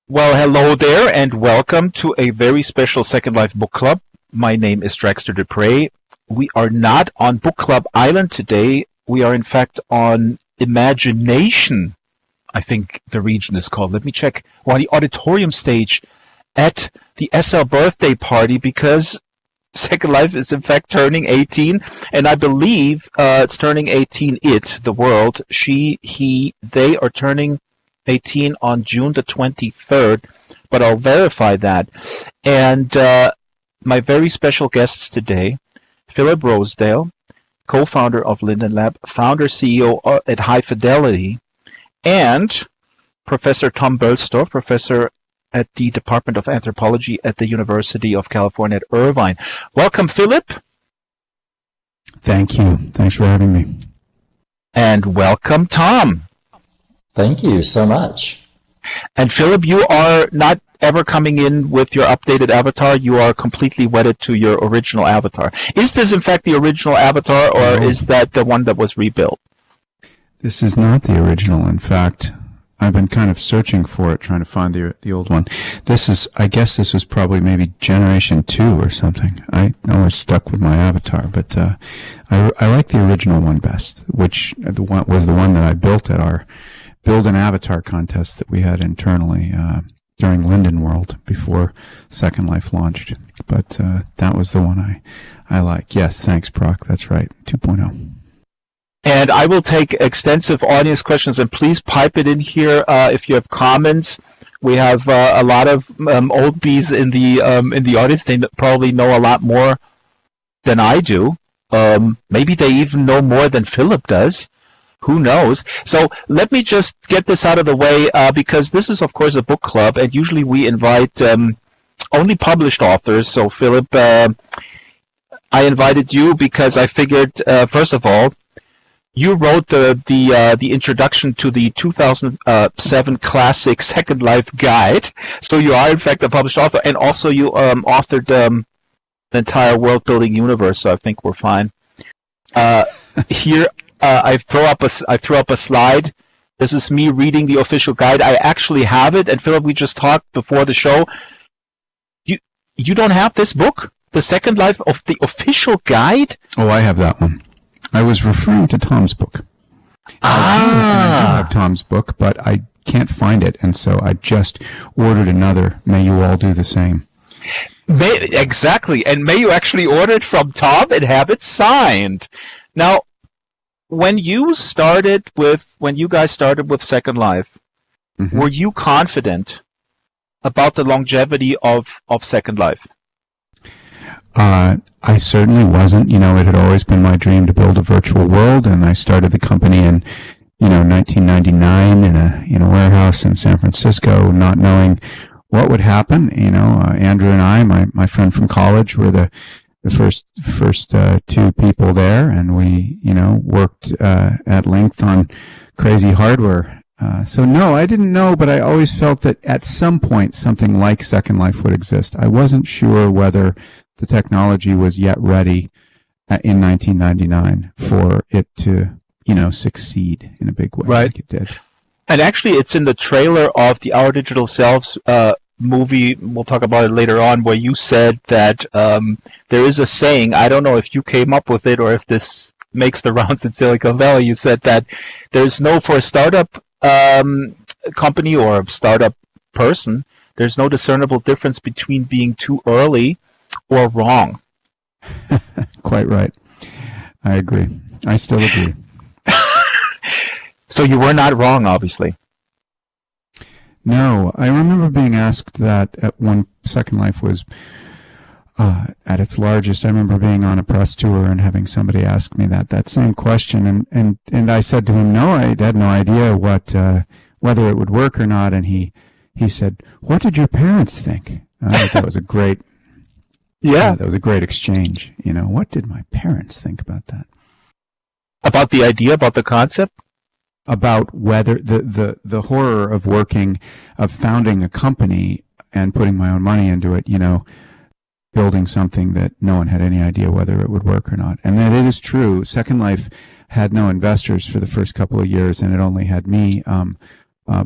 Well, hello there, and welcome to a very special Second Life Book Club. My name is Draxtor Dupre. We are not on Book Club Island today. We are, in fact, on Imagination, I think the region is called. Let me check. We're on the auditorium stage at the SL birthday party because Second Life is, in fact, turning 18, and I believe it's turning 18, the world, she, he, they are turning 18 on June the 23rd, but I'll verify that. And my very special guests today, Phillip Rosedale, co-founder of Linden Lab, founder, CEO at High Fidelity, and Professor Tom Boellstorff, professor at the Department of Anthropology at the University of California at Irvine. Welcome, Phillip. Thank you. Thanks for having me. And welcome, Tom. Thank you so much. And Phillip, you are not ever coming in with your updated avatar. You are completely wedded to your original avatar. Is this, in fact, the original avatar, or is that the one that was rebuilt? This is not the original. In fact, I've been kind of searching for it, trying to find the old one. I guess this was probably maybe generation 2 or something. I was stuck with my avatar, but I like the original one best, which was the one that I built at our Build an Avatar contest that we had internally during Linden World before Second Life launched. But that was the one I like. Yes, thanks, Proc. That's right, 2.0. And I will take extensive audience questions, and please pipe it in here if you have comments. We have a lot of old bees in the audience. They probably know a lot more than I do. Maybe they even know more than Phillip does. Who knows? So let me just get this out of the way because this is, of course, a book club, and usually we invite only published authors. So, Phillip, I invited you because I figured, first of all, you wrote the introduction to the 2007 classic Second Life guide. So you are, in fact, a published author, and also you authored the entire world-building universe. So I think we're fine. Here. I throw up a slide. This is me reading the official guide. I actually have it, and Phillip, we just talked before the show. You don't have this book, The Second Life of the official guide? Oh, I have that one. I was referring to Tom's book. I do have Tom's book, but I can't find it, and so I just ordered another. May you all do the same. Exactly, and may you actually order it from Tom and have it signed. Now, when you guys started with Second Life, were you confident about the longevity of Second Life? I certainly wasn't. It had always been my dream to build a virtual world, and I started the company in 1999 in a warehouse in San Francisco, not knowing what would happen. Andrew and I, my friend from college, were the first two people there, and we worked at length on crazy hardware. So no, I didn't know, but I always felt that at some point something like Second Life would exist. I wasn't sure whether the technology was yet ready in 1999 for it to succeed in a big way, right, like it did. And actually, it's in the trailer of the Our Digital Selves movie, we'll talk about it later on, where you said that there is a saying, I don't know if you came up with it or if this makes the rounds in Silicon Valley, you said that for a startup company or a startup person, there's no discernible difference between being too early or wrong. Quite right. I agree. I still agree. So you were not wrong, obviously. No, I remember being asked that when Second Life was at its largest. I remember being on a press tour and having somebody ask me that same question, and I said to him, no, I had no idea whether it would work or not, and he said, "What did your parents think?" I think that was a great, that was a great exchange. What did my parents think about that? About the idea, about the concept? About whether the horror of founding a company and putting my own money into it, building something that no one had any idea whether it would work or not. And that it is true. Second Life had no investors for the first couple of years, and it only had me.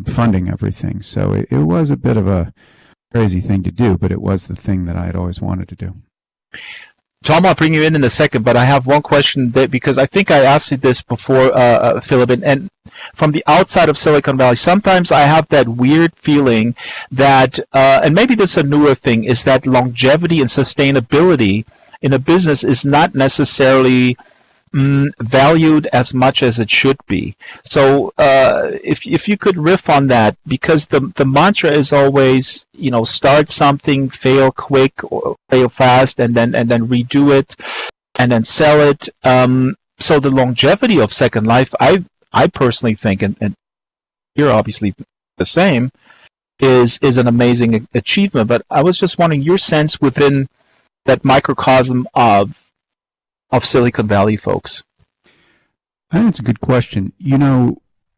funding everything. So it was a bit of a crazy thing to do, but it was the thing that I had always wanted to do. Tom, I'll bring you in a second, but I have one question that, because I think I asked you this before, Philip, and from the outside of Silicon Valley, sometimes I have that weird feeling that, and maybe this is a newer thing, is that longevity and sustainability in a business is not necessarily valued as much as it should be. So if you could riff on that, because the mantra is always, start something, fail quick or fail fast, and then redo it, and then sell it. So the longevity of Second Life, I personally think, and you're obviously the same, is an amazing achievement. But I was just wondering your sense within that microcosm of Silicon Valley folks. I think it's a good question.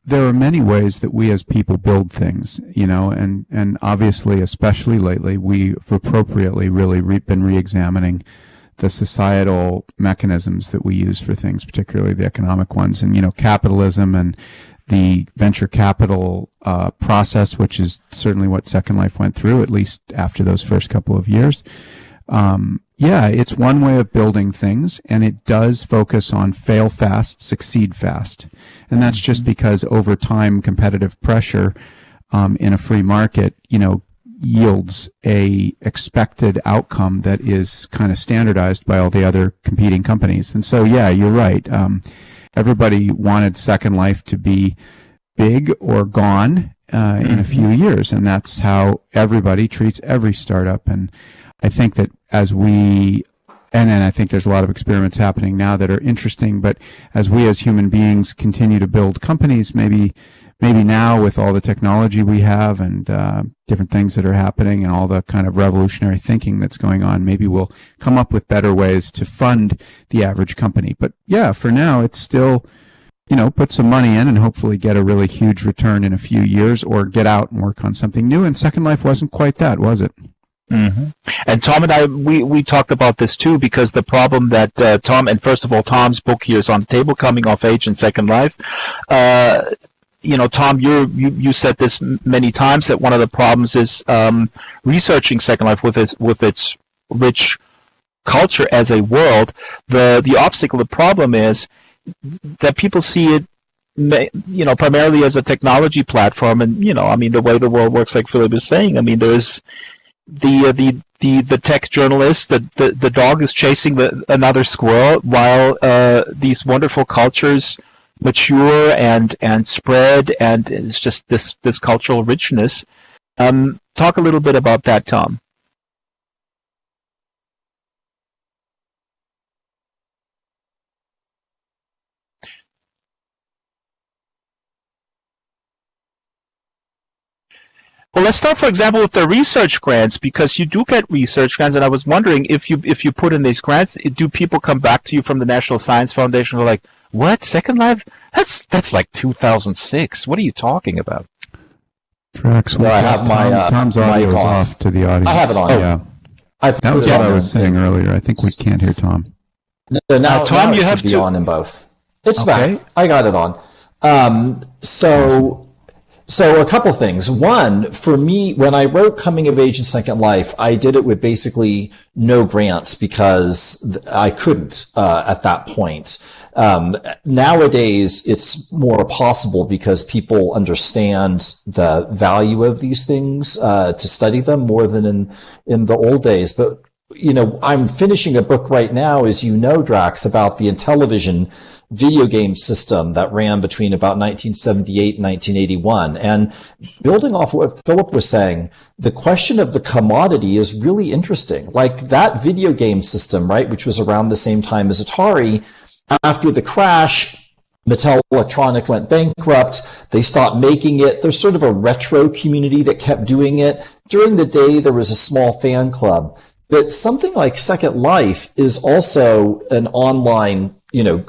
There are many ways that we as people build things, and obviously, especially lately, we've appropriately really been re-examining the societal mechanisms that we use for things, particularly the economic ones, and, capitalism and the venture capital process, which is certainly what Second Life went through, at least after those first couple of years. It's one way of building things, and it does focus on fail fast, succeed fast. And that's just because over time, competitive pressure in a free market, yields a expected outcome that is kind of standardized by all the other competing companies. And so, you're right. Everybody wanted Second Life to be big or gone in a few years, and that's how everybody treats every startup. And I think that and I think there's a lot of experiments happening now that are interesting, but as we as human beings continue to build companies, maybe now with all the technology we have and different things that are happening and all the kind of revolutionary thinking that's going on, maybe we'll come up with better ways to fund the average company. But for now, it's still, put some money in and hopefully get a really huge return in a few years, or get out and work on something new. And Second Life wasn't quite that, was it? Mm-hmm. And Tom and I, we talked about this too, because the problem that Tom, and first of all, Tom's book here is on the table, Coming of Age in Second Life. Tom, you said this many times, that one of the problems is researching Second Life with its rich culture as a world. The obstacle, the problem is that people see it, primarily as a technology platform, and the way the world works, like Philip is saying. There's the tech journalist, the dog is chasing another squirrel, while these wonderful cultures mature and spread, and it's just this cultural richness. Talk a little bit about that, Tom. Well, let's start, for example, with the research grants, because you do get research grants, and I was wondering if you put in these grants, do people come back to you from the National Science Foundation who are like, what, Second Life? That's like 2006. What are you talking about? Drax, I have Tom's audio is off to the audience. I have it on. Yeah. That was what I was saying earlier. I think we can't hear Tom. No, now Tom, you have to be on in both. It's okay. back. I got it on. So a couple things. One, for me, when I wrote Coming of Age in Second Life, I did it with basically no grants because I couldn't at that point. Nowadays, it's more possible because people understand the value of these things to study them more than in the old days. But I'm finishing a book right now, as you know, Drax, about the Intellivision video game system that ran between about 1978 and 1981. And building off what Philip was saying, the question of the commodity is really interesting. Like that video game system, right, which was around the same time as Atari, after the crash, Mattel Electronics went bankrupt. They stopped making it. There's sort of a retro community that kept doing it. During the day, there was a small fan club. But something like Second Life is also an online,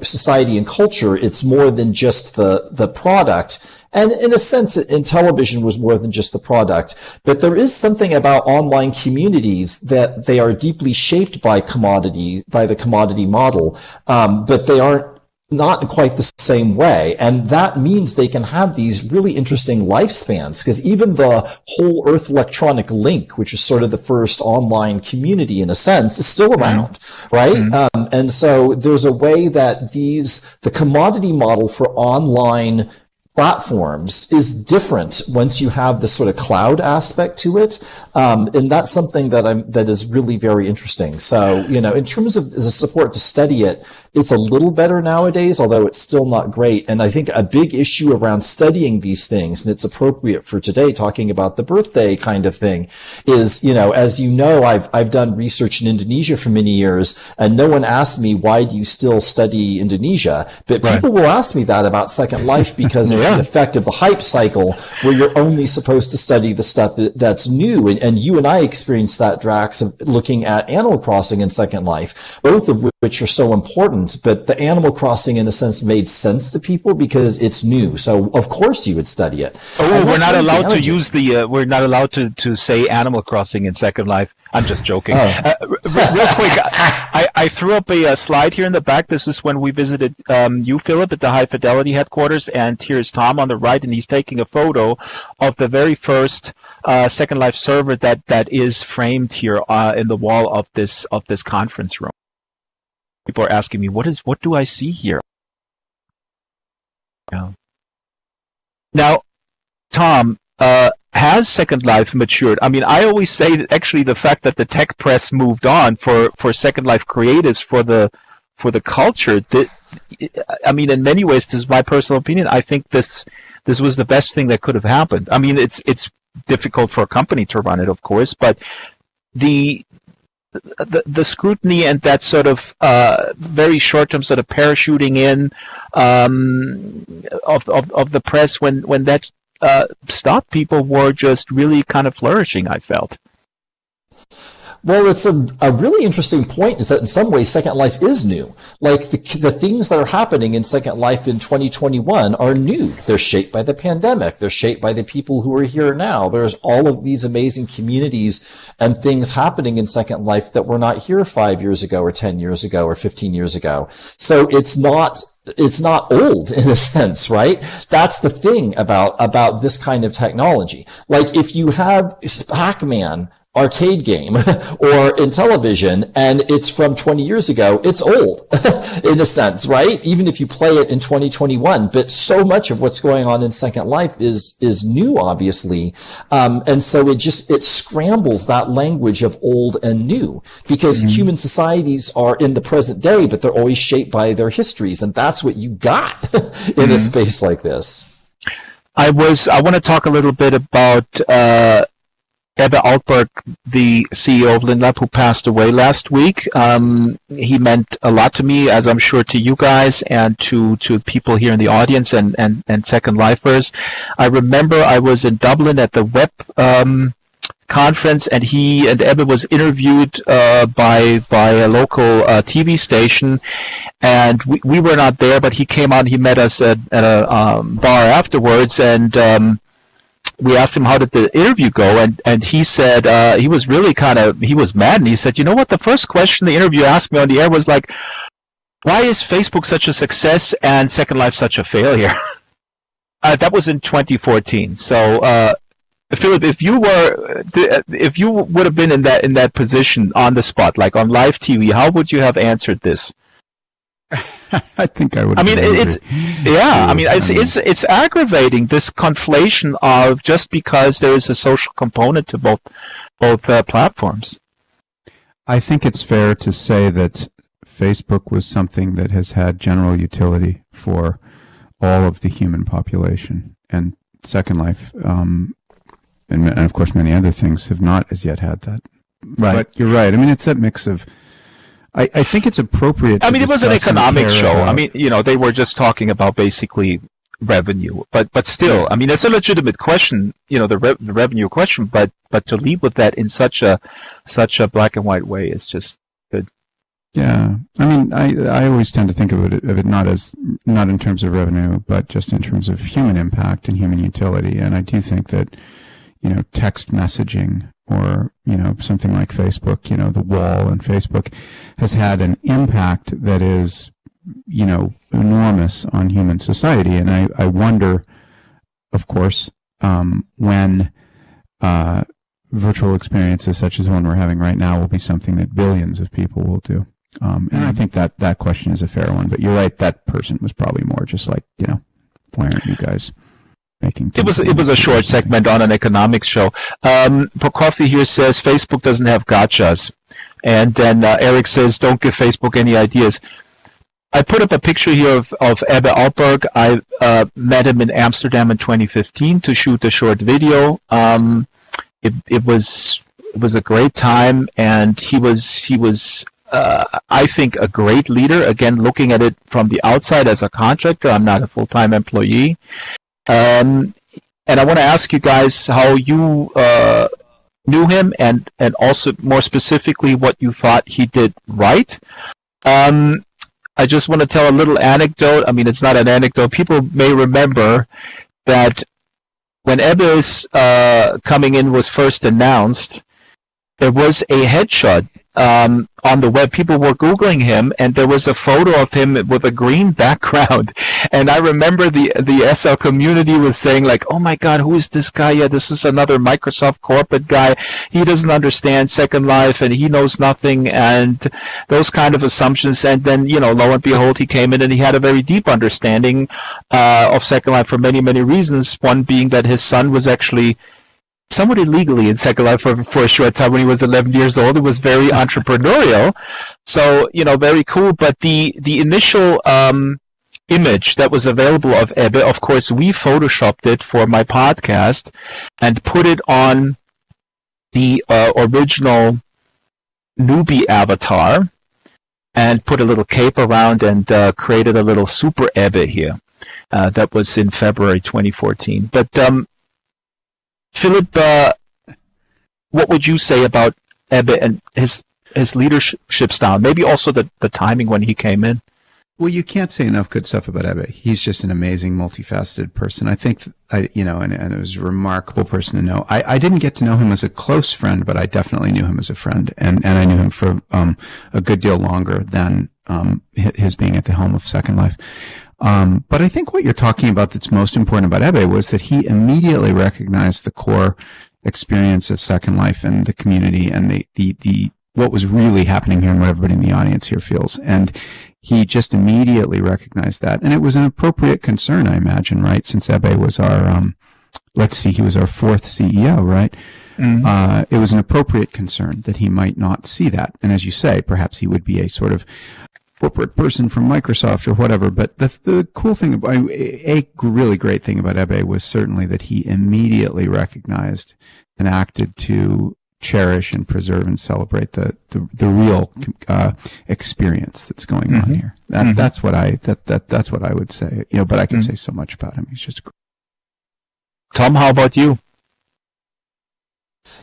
society and culture. It's more than just the product. And in a sense, Intellivision was more than just the product. But there is something about online communities that they are deeply shaped by the commodity model. But they aren't not in quite the same way. And that means they can have these really interesting lifespans, because even the whole Earth Electronic Link, which is sort of the first online community in a sense, is still around, right? And so there's a way that the commodity model for online platforms is different once you have this sort of cloud aspect to it. And that's something that is really very interesting. So, in terms of the support to study it, it's a little better nowadays, although it's still not great. And I think a big issue around studying these things, and it's appropriate for today, talking about the birthday kind of thing, is, as you know, I've done research in Indonesia for many years, and no one asked me, why do you still study Indonesia? But people will ask me that about Second Life because of the effect of the hype cycle, where you're only supposed to study the stuff that's new. And you and I experienced that, Drax, of looking at Animal Crossing and Second Life, both of which are so important. But the Animal Crossing, in a sense, made sense to people because it's new. So of course you would study it. Oh, we're not allowed to use we're not allowed to say Animal Crossing in Second Life. I'm just joking. Real quick, I threw up a slide here in the back. This is when we visited you, Philip, at the High Fidelity headquarters, and here's Tom on the right, and he's taking a photo of the very first Second Life server that is framed here in the wall of this conference room. People are asking me, what do I see here? Yeah. Now, Tom, has Second Life matured? I mean, I always say that actually the fact that the tech press moved on for Second Life creatives, for the culture, I mean, in many ways, this is my personal opinion, I think this was the best thing that could have happened. I mean, it's difficult for a company to run it, of course, but the scrutiny and that sort of very short-term sort of parachuting in of the press when that stopped, people were just really kind of flourishing, I felt. Well, it's a really interesting point, is that in some ways Second Life is new. Like the things that are happening in Second Life in 2021 are new. They're shaped by the pandemic. They're shaped by the people who are here now. There's all of these amazing communities and things happening in Second Life that were not here 5 years ago or 10 years ago or 15 years ago. So it's not old in a sense, right? That's the thing about this kind of technology. Like if you have Pac-Man arcade game or in television and it's from 20 years ago, it's old in a sense, right? Even if you play it in 2021, but so much of what's going on in Second Life is new, obviously. And so it scrambles that language of old and new, because human societies are in the present day, but they're always shaped by their histories. And that's what you got in a space like this. I want to talk a little bit about Ebbe Altberg, the CEO of Lindlab, who passed away last week. He meant a lot to me, as I'm sure to you guys and to people here in the audience and Second Lifers. I remember I was in Dublin at the web conference, and Ebbe was interviewed by a local TV station, and we were not there, but he came out and he met us at a bar afterwards, and we asked him how did the interview go, and he said he was really he was mad, and he said, you know what, the first question the interviewer asked me on the air was like, why is Facebook such a success and Second Life such a failure? That was in 2014. So Philip, if you would have been in that position on the spot, like on live TV, how would you have answered this? I think I would. I mean, it's aggravating, this conflation of just because there is a social component to both platforms. I think it's fair to say that Facebook was something that has had general utility for all of the human population, and Second Life, and of course many other things have not as yet had that. Right. But you're right. I mean, it's that mix of. I think it's appropriate. I mean, it was an economic show. I mean, they were just talking about basically revenue, but still, I mean, it's a legitimate question, the revenue question. But to lead with that in such a black and white way is just good. Yeah, I mean, I always tend to think of it not in terms of revenue, but just in terms of human impact and human utility. And I do think that text messaging, or something like Facebook, the wall and Facebook has had an impact that is enormous on human society. And I wonder, of course, when virtual experiences such as the one we're having right now will be something that billions of people will do. And I think that question is a fair one. But you're right, that person was probably more just like, why aren't you guys making... It was a short segment on an economics show. Prokofy here says Facebook doesn't have gotchas. And then Eric says, don't give Facebook any ideas. I put up a picture here of Ebbe Alberg. I met him in Amsterdam in 2015 to shoot a short video. It was a great time, and he was I think a great leader. Again, looking at it from the outside as a contractor, I'm not a full-time employee. And I want to ask you guys how you knew him, and also more specifically what you thought he did right. I just want to tell a little anecdote. I mean, it's not an anecdote. People may remember that when Ebbe's coming in was first announced, there was a headshot on the web. People were Googling him, and there was a photo of him with a green background. And I remember the SL community was saying, like, oh my God, who is this guy? Yeah, this is another Microsoft corporate guy. He doesn't understand Second Life, and he knows nothing, and those kind of assumptions. And then, lo and behold, he came in, and he had a very deep understanding of Second Life for many, many reasons. One being that his son was actually somewhat illegally in Second Life for a short time when he was 11 years old. It was very entrepreneurial. So, very cool. But the initial image that was available of Ebbe, of course, we photoshopped it for my podcast and put it on the original newbie avatar and put a little cape around and created a little super Ebbe here. That was in February 2014. But Philip, what would you say about Ebbe and his leadership style? Maybe also the timing when he came in. Well, you can't say enough good stuff about Ebbe. He's just an amazing, multifaceted person. I think, and it was a remarkable person to know. I didn't get to know him as a close friend, but I definitely knew him as a friend, and I knew him for a good deal longer than his being at the helm of Second Life. But I think what you're talking about that's most important about Ebbe was that he immediately recognized the core experience of Second Life and the community and the what was really happening here and what everybody in the audience here feels. And he just immediately recognized that. And it was an appropriate concern, I imagine, right? Since Ebbe was our, he was our fourth CEO, right? Mm-hmm. It was an appropriate concern that he might not see that. And as you say, perhaps he would be a sort of corporate person from Microsoft or whatever. But the cool thing about, a really great thing about Ebbe was certainly that he immediately recognized and acted to cherish and preserve and celebrate the real experience that's going on here. That's what I would say. But I can say so much about him. He's just great. Tom, how about you?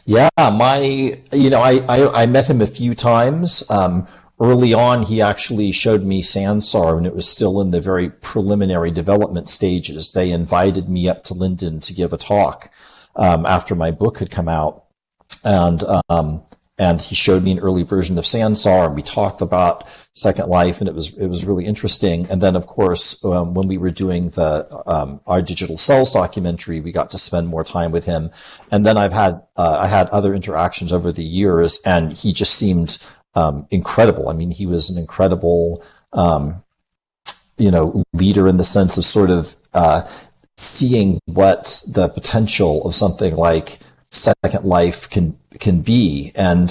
Yeah, I met him a few times. Early on, he actually showed me Sansar when it was still in the very preliminary development stages. They invited me up to Linden to give a talk after my book had come out. And he showed me an early version of Sansar, and we talked about Second Life, and it was really interesting. And then, of course, when we were doing our Digital Cells documentary, we got to spend more time with him. And then I had other interactions over the years, and he just seemed incredible. I mean, he was an incredible, leader in the sense of sort of seeing what the potential of something like Second Life can be. And,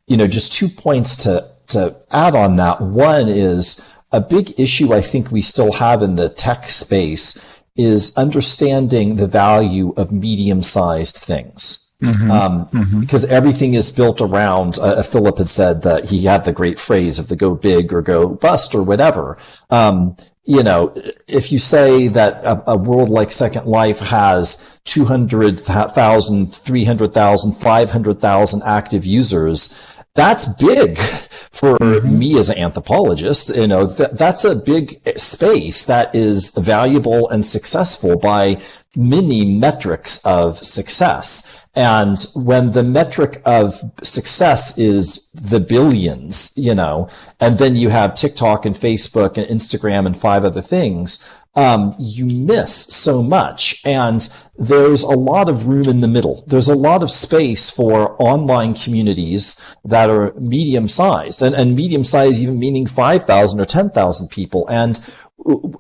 just 2 points to add on that. One is a big issue I think we still have in the tech space is understanding the value of medium-sized things. Because everything is built around, Philip had said that he had the great phrase of the go big or go bust or whatever. If you say that a world like Second Life has 200,000, 300,000, 500,000 active users, that's big for me as an anthropologist. That's a big space that is valuable and successful by many metrics of success. And when the metric of success is the billions, and then you have TikTok and Facebook and Instagram and 5 other things, you miss so much. And there's a lot of room in the middle. There's a lot of space for online communities that are medium sized, and medium sized even meaning 5,000 or 10,000 people. And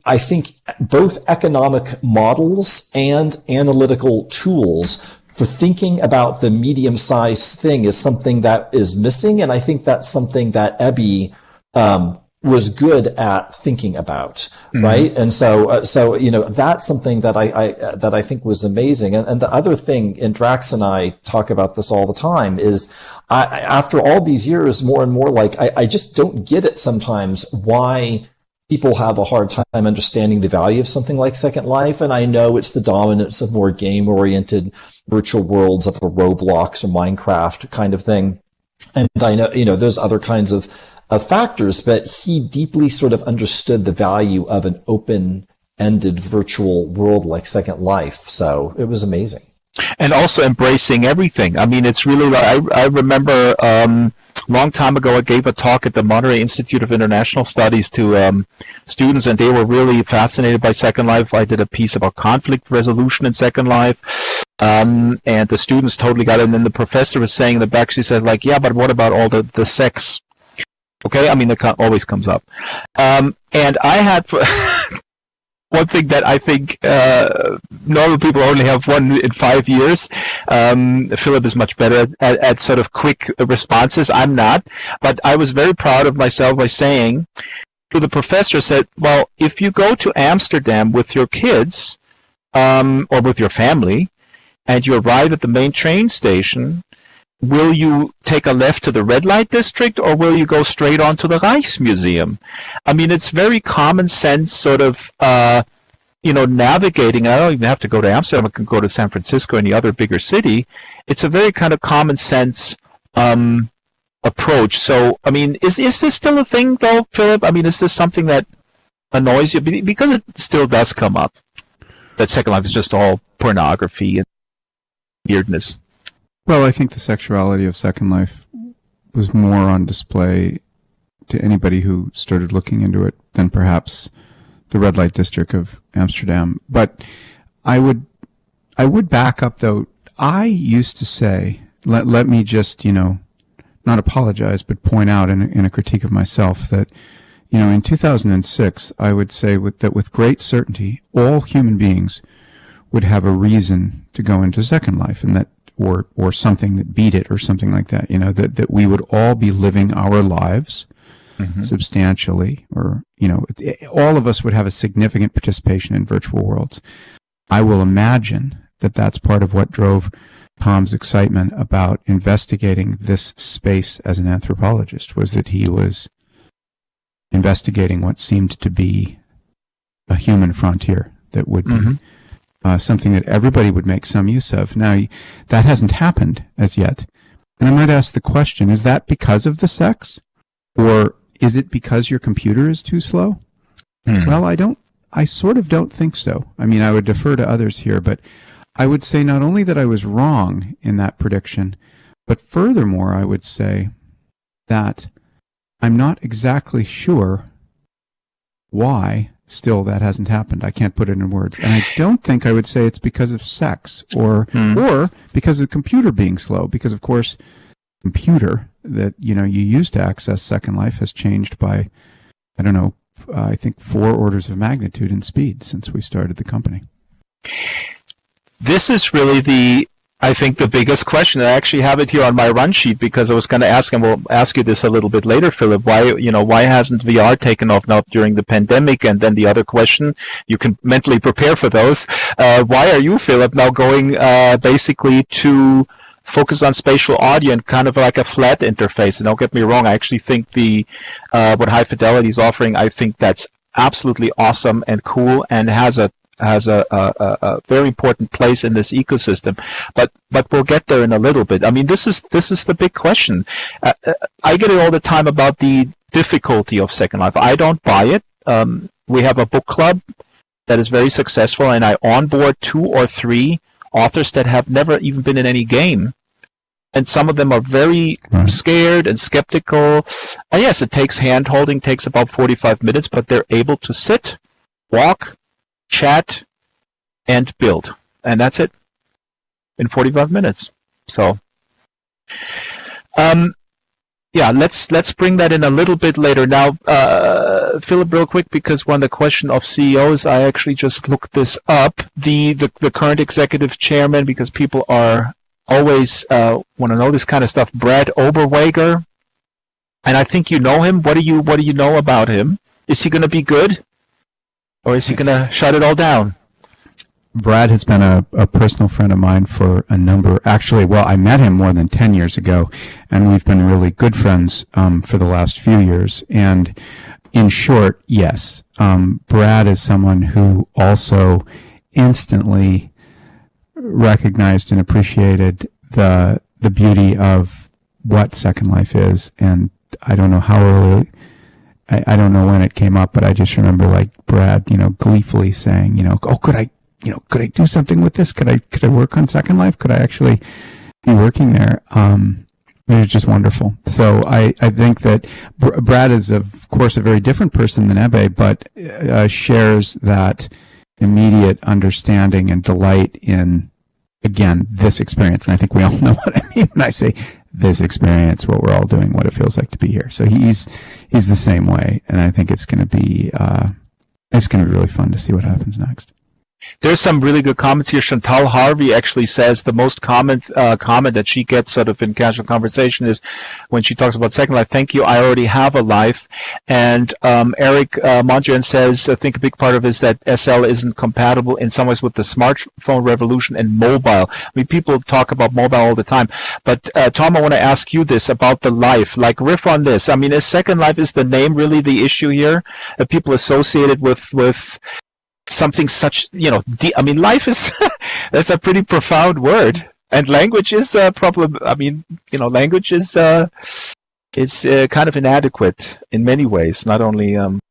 I think both economic models and analytical tools for thinking about the medium-sized thing is something that is missing, and I think that's something that Ebby was good at thinking about, right? And so that's something that I think was amazing. And the other thing, and Drax and I talk about this all the time, is after all these years, more and more, like I just don't get it sometimes why people have a hard time understanding the value of something like Second Life. And I know it's the dominance of more game-oriented virtual worlds of a Roblox or Minecraft kind of thing. And I know, there's other kinds of factors, but he deeply sort of understood the value of an open-ended virtual world like Second Life. So it was amazing. And also embracing everything. I mean, it's really like, I remember long time ago I gave a talk at the Monterey Institute of International Studies to students, and they were really fascinated by Second Life. I did a piece about conflict resolution in Second Life, and the students totally got it. And then the professor was saying in the back, she said, like, yeah, but what about all the sex? Okay, I mean, that always comes up. And I had... One thing that I think normal people only have one in 5 years. Philip is much better at sort of quick responses. I'm not. But I was very proud of myself by saying to the professor, said, well, if you go to Amsterdam with your kids or with your family and you arrive at the main train station, will you take a left to the red light district or will you go straight on to the Rijksmuseum? I mean, it's very common sense sort of, navigating. I don't even have to go to Amsterdam. I can go to San Francisco or any other bigger city. It's a very kind of common sense approach. So, I mean, is this still a thing though, Philip? I mean, is this something that annoys you? Because it still does come up that Second Life is just all pornography and weirdness. Well, I think the sexuality of Second Life was more on display to anybody who started looking into it than perhaps the red light district of Amsterdam. But I would back up, though. I used to say, let me just, not apologize, but point out in a critique of myself that, in 2006, I would say that with great certainty, all human beings would have a reason to go into Second Life, and that or something that beat it or something like that, that we would all be living our lives substantially, or, all of us would have a significant participation in virtual worlds. I will imagine that that's part of what drove Tom's excitement about investigating this space as an anthropologist, was that he was investigating what seemed to be a human frontier that would be something that everybody would make some use of. Now, that hasn't happened as yet. And I might ask the question, is that because of the sex? Or is it because your computer is too slow? Well, I sort of don't think so. I mean, I would defer to others here, but I would say not only that I was wrong in that prediction, but furthermore, I would say that I'm not exactly sure why still that hasn't happened. I can't put it in words. And I don't think I would say it's because of sex or because of the computer being slow, because of course computer that you use to access Second Life has changed by, I think 4 orders of magnitude in speed since we started the company. This is really I think the biggest question, I actually have it here on my run sheet because I was going to ask, and we'll ask you this a little bit later, Philip, why hasn't VR taken off now during the pandemic? And then the other question, you can mentally prepare for those. Why are you, Philip, now going basically to focus on spatial audio and kind of like a flat interface? And don't get me wrong, I actually think what High Fidelity is offering, I think that's absolutely awesome and cool and has a very important place in this ecosystem, but we'll get there in a little bit. I mean, this is the big question. I get it all the time about the difficulty of Second Life. I don't buy it. We have a book club that is very successful, and I onboard 2 or 3 authors that have never even been in any game. And some of them are very scared and skeptical. And yes, it takes hand-holding, takes about 45 minutes, but they're able to sit, walk, chat, and build. And that's it in 45 minutes. So, yeah, let's bring that in a little bit later. Now, Philip, real quick, because when the question of CEOs, I actually just looked this up. The current executive chairman, because people are always want to know this kind of stuff. Brad Oberweger, and I think you know him. What do you know about him? Is he going to be good, or is he going to shut it all down? Brad has been a personal friend of mine for a number. Actually, well, I met him more than 10 years ago, and we've been really good friends for the last few years. And in short, yes, Brad is someone who also instantly recognized and appreciated the beauty of what Second Life is. And I don't know how early, I don't know when it came up, but I just remember like Brad, gleefully saying, oh, could I do something with this? Could I work on Second Life? Could I actually be working there? It was just wonderful. So I think that Brad is, of course, a very different person than Ebbe, but shares that immediate understanding and delight in, again, this experience. And I think we all know what I mean when I say this experience, what we're all doing, what it feels like to be here. So he's the same way, and I think it's going to be really fun to see what happens next. There's some really good comments here. Chantal Harvey actually says the most comment that she gets sort of in casual conversation is when she talks about Second Life, thank you, I already have a life. And Eric Mondrian says, I think a big part of it is that SL isn't compatible in some ways with the smartphone revolution and mobile. I mean, people talk about mobile all the time. But Tom, I want to ask you this about the life. Like, riff on this. I mean, is Second Life, is the name really the issue here? That people associate it with something such, I mean, life is, that's a pretty profound word. And language is language is kind of inadequate in many ways, not only, in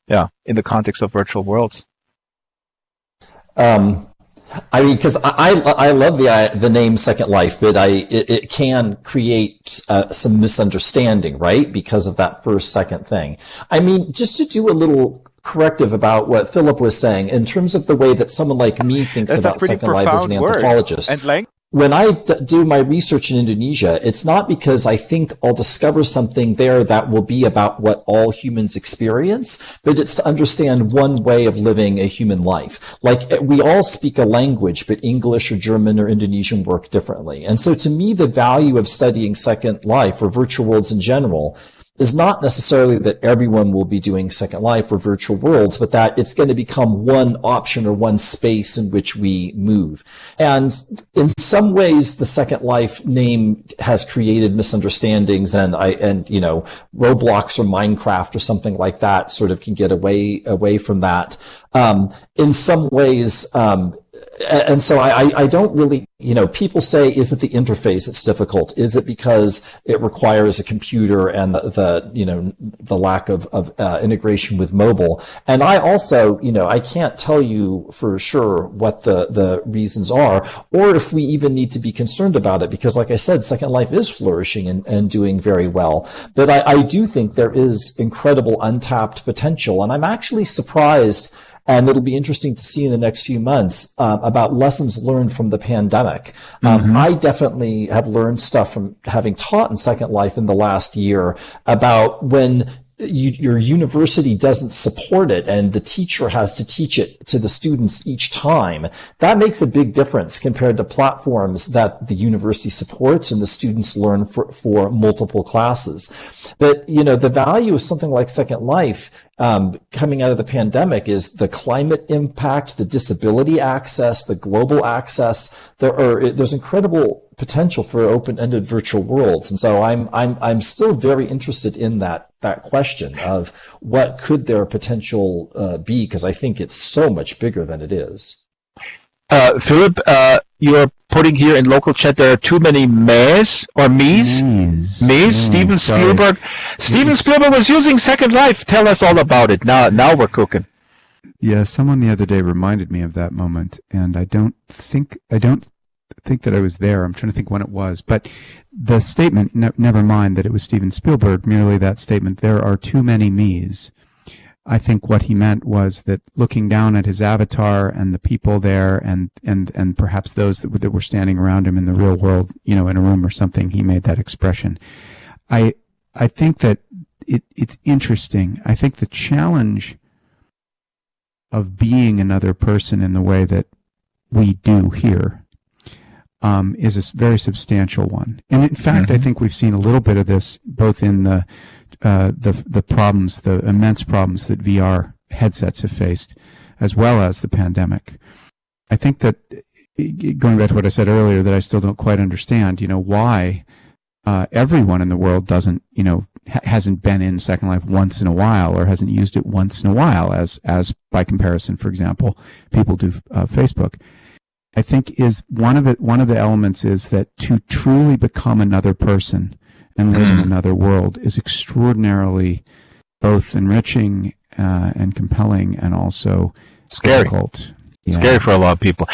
the context of virtual worlds. I mean, because I love the name Second Life, but it can create some misunderstanding, right? Because of that second thing. I mean, just to do a little corrective about what Philip was saying in terms of the way that someone like me thinks about Second Life as an anthropologist. When I do my research in Indonesia, it's not because I think I'll discover something there that will be about what all humans experience, but it's to understand one way of living a human life. Like, we all speak a language, but English or German or Indonesian work differently. And so to me, the value of studying Second Life or virtual worlds in general is not necessarily that everyone will be doing Second Life or virtual worlds, but that it's going to become one option or one space in which we move. And in some ways, the Second Life name has created misunderstandings, and Roblox or Minecraft or something like that sort of can get away from that. In some ways, and so I don't really, people say, is it the interface that's difficult? Is it because it requires a computer and the lack of integration with mobile? And I also, I can't tell you for sure what the reasons are, or if we even need to be concerned about it, because like I said, Second Life is flourishing and doing very well. But I do think there is incredible untapped potential, and I'm actually surprised. And it'll be interesting to see in the next few months about lessons learned from the pandemic. I definitely have learned stuff from having taught in Second Life in the last year about when your university doesn't support it and the teacher has to teach it to the students each time. That makes a big difference compared to platforms that the university supports and the students learn for multiple classes. But, the value of something like Second Life coming out of the pandemic is the climate impact, the disability access, the global access. There's incredible potential for open-ended virtual worlds, and so I'm still very interested in that question of what could their potential be, because I think it's so much bigger than it is. Philip, you're putting here in local chat there are too many me's or me's. Steven Spielberg. Steven Spielberg was using Second Life. Tell us all about it. Now we're cooking. Yeah, someone the other day reminded me of that moment, and I don't think that I was there. I'm trying to think when it was, but the statement, never mind that it was Steven Spielberg, merely that statement, there are too many me's. I think what he meant was that looking down at his avatar and the people there and perhaps those that were standing around him in the real world, in a room or something, he made that expression. I think that it's interesting. I think the challenge of being another person in the way that we do here is a very substantial one. And in fact, I think we've seen a little bit of this both in the problems, the immense problems that VR headsets have faced, as well as the pandemic. I think that, going back to what I said earlier, that I still don't quite understand, why everyone in the world doesn't, hasn't been in Second Life once in a while, or hasn't used it once in a while, as by comparison, for example, people do Facebook. I think is one of the elements is that to truly become another person and live in another world is extraordinarily both enriching and compelling, and also scary. difficult. Yeah. Scary for a lot of people.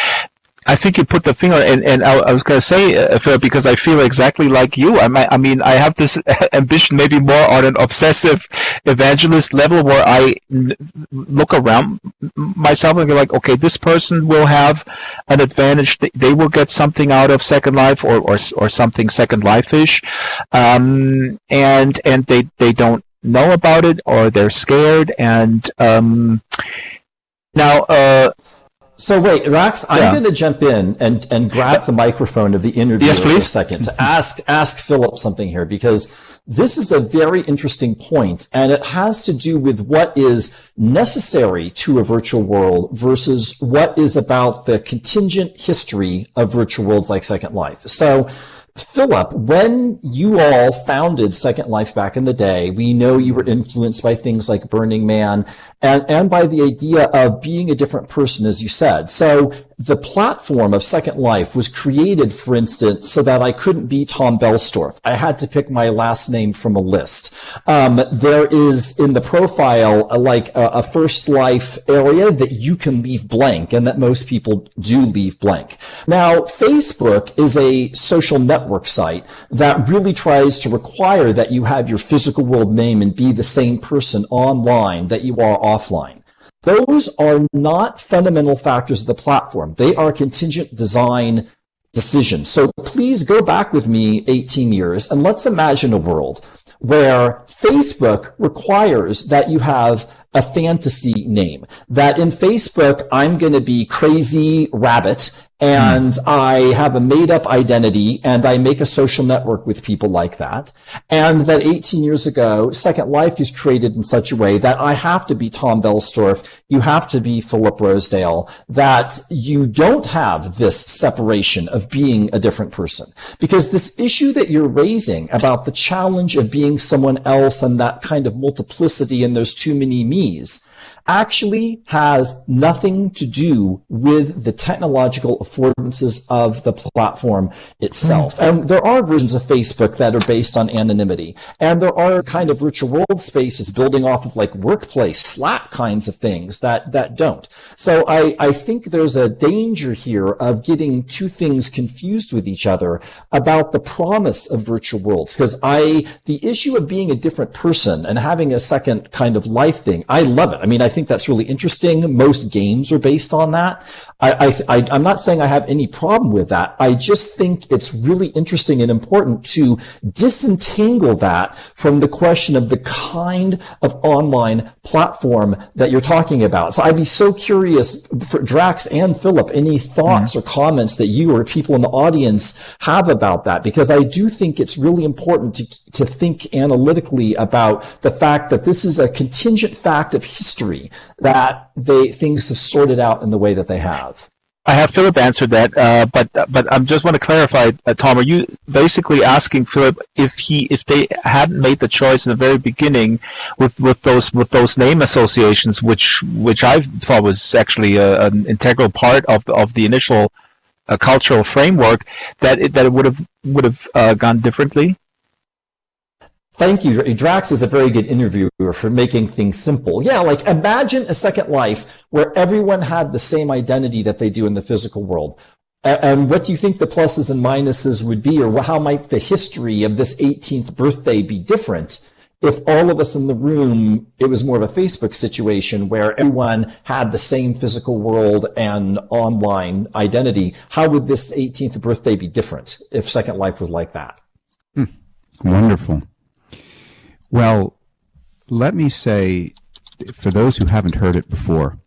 I think you put the finger, and I was going to say, Phil, because I feel exactly like you. I mean, I have this ambition, maybe more on an obsessive evangelist level, where I look around myself and go like, okay, this person will have an advantage. They will get something out of Second Life, or something Second Life-ish, and they don't know about it, or they're scared, and now. So wait, Rax, I'm going to jump in and grab the microphone of the interviewer for a second to ask Philip something here, because this is a very interesting point, and it has to do with what is necessary to a virtual world versus what is about the contingent history of virtual worlds like Second Life. So, Philip, when you all founded Second Life back in the day, we know you were influenced by things like Burning Man and by the idea of being a different person, as you said. So the platform of Second Life was created, for instance, so that I couldn't be Tom Boellstorff. I had to pick my last name from a list. There is in the profile a First Life area that you can leave blank, and that most people do leave blank. Now, Facebook is a social network site that really tries to require that you have your physical world name and be the same person online that you are offline. Those are not fundamental factors of the platform. They are contingent design decisions. So please go back with me 18 years and let's imagine a world where Facebook requires that you have a fantasy name. That in Facebook, I'm going to be Crazy Rabbit, and I have a made-up identity, and I make a social network with people like that. And that 18 years ago, Second Life is created in such a way that I have to be Tom Boellstorff, you have to be Phillip Rosedale, that you don't have this separation of being a different person. Because this issue that you're raising about the challenge of being someone else and that kind of multiplicity and there's too many me's, actually has nothing to do with the technological affordances of the platform itself. And there are versions of Facebook that are based on anonymity. And there are kind of virtual world spaces building off of like Workplace, Slack kinds of things that don't. So I think there's a danger here of getting two things confused with each other about the promise of virtual worlds. Because the issue of being a different person and having a second kind of life thing, I love it. I mean, I think that's really interesting. Most games are based on that. I'm not saying I have any problem with that. I just think it's really interesting and important to disentangle that from the question of the kind of online platform that you're talking about. So I'd be so curious for Drax and Philip, any thoughts or comments that you or people in the audience have about that, because I do think it's really important to think analytically about the fact that this is a contingent fact of history that things have sorted out in the way that they have. I have Philip answered that, but I just want to clarify, Tom. Are you basically asking Philip if they hadn't made the choice in the very beginning with those name associations, which I thought was actually an integral part of the initial cultural framework, that it would have gone differently? Thank you. Drax is a very good interviewer for making things simple. Yeah, like imagine a second life where everyone had the same identity that they do in the physical world. And what do you think the pluses and minuses would be, or how might the history of this 18th birthday be different if all of us in the room, it was more of a Facebook situation where everyone had the same physical world and online identity? How would this 18th birthday be different if Second Life was like that? Wonderful. Well, let me say, for those who haven't heard it before,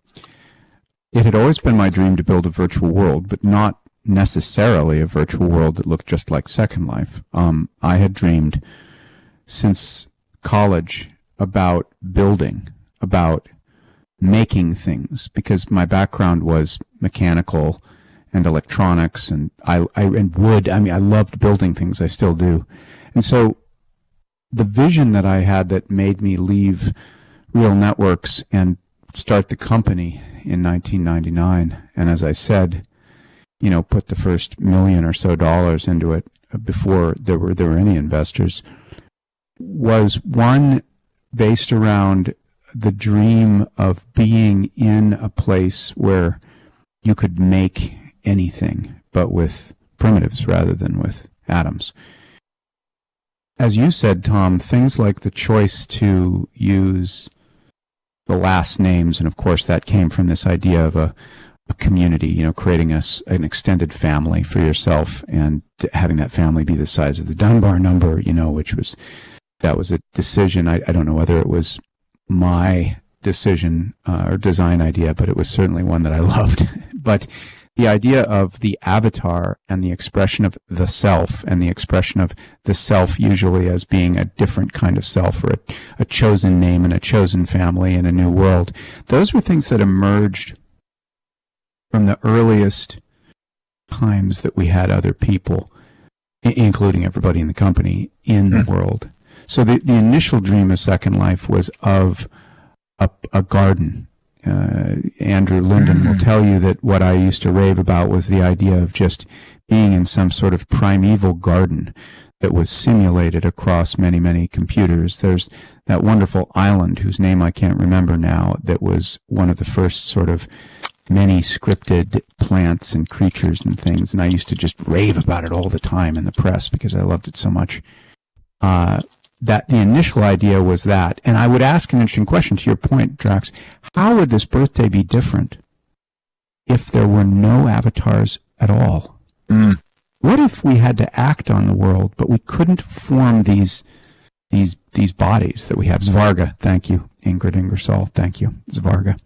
it had always been my dream to build a virtual world, but not necessarily a virtual world that looked just like Second Life. I had dreamed since college about building, about making things, because my background was mechanical and electronics and wood. I mean, I loved building things. I still do. And so the vision that I had that made me leave Real Networks and start the company in 1999, and as I said, put the first $1 million or so into it before there were any investors, was one based around the dream of being in a place where you could make anything, but with primitives rather than with atoms. As you said, Tom, things like the choice to use the last names, and of course that came from this idea of a community, creating an extended family for yourself and having that family be the size of the Dunbar number, that was a decision. I don't know whether it was my decision or design idea, but it was certainly one that I loved. But the idea of the avatar and the expression of the self, and the expression of the self usually as being a different kind of self, or a chosen name and a chosen family in a new world, those were things that emerged from the earliest times that we had other people, including everybody in the company, in the world. So the initial dream of Second Life was of a garden. Andrew Linden will tell you that what I used to rave about was the idea of just being in some sort of primeval garden that was simulated across many, many computers. There's that wonderful island whose name I can't remember now, that was one of the first sort of many scripted plants and creatures and things, and I used to just rave about it all the time in the press because I loved it so much. That the initial idea was that, and I would ask an interesting question to your point, Drax. How would this birthday be different if there were no avatars at all? What if we had to act on the world, but we couldn't form these bodies that we have? Svarga, thank you. Ingrid Ingersoll, thank you. Svarga,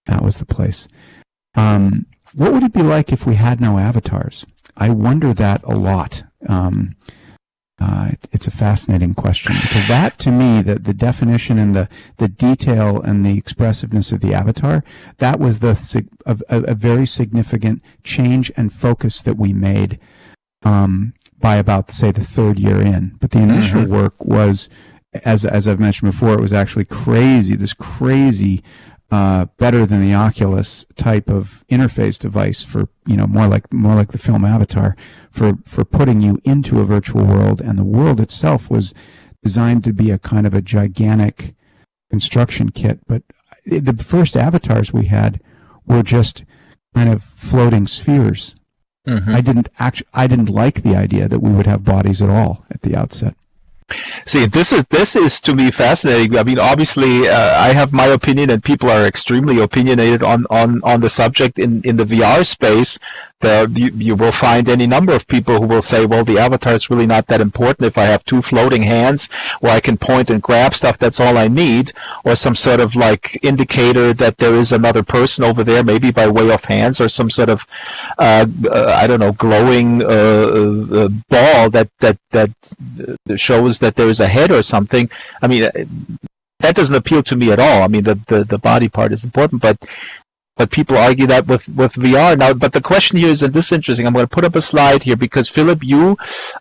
that was the place. What would it be like if we had no avatars? I wonder that a lot. It's a fascinating question, because that, to me, the definition and the detail and the expressiveness of the avatar, that was a very significant change and focus that we made by about, say, the third year in. But the initial work was, as I've mentioned before, it was actually crazy, better than the Oculus type of interface device for, more like the film Avatar, for putting you into a virtual world. And the world itself was designed to be a kind of a gigantic construction kit. But the first avatars we had were just kind of floating spheres. I didn't like the idea that we would have bodies at all at the outset. See, this is to me fascinating. I mean, obviously, I have my opinion, and people are extremely opinionated on the subject in the VR space. You will find any number of people who will say, well, the avatar is really not that important. If I have two floating hands where I can point and grab stuff, that's all I need, or some sort of like indicator that there is another person over there, maybe by way of hands, or some sort of I don't know, glowing ball that shows that there is a head or something. I mean, that doesn't appeal to me at all. I mean, the body part is important, but people argue that with VR now. But the question here is, and this is interesting. I'm going to put up a slide here because Philip, you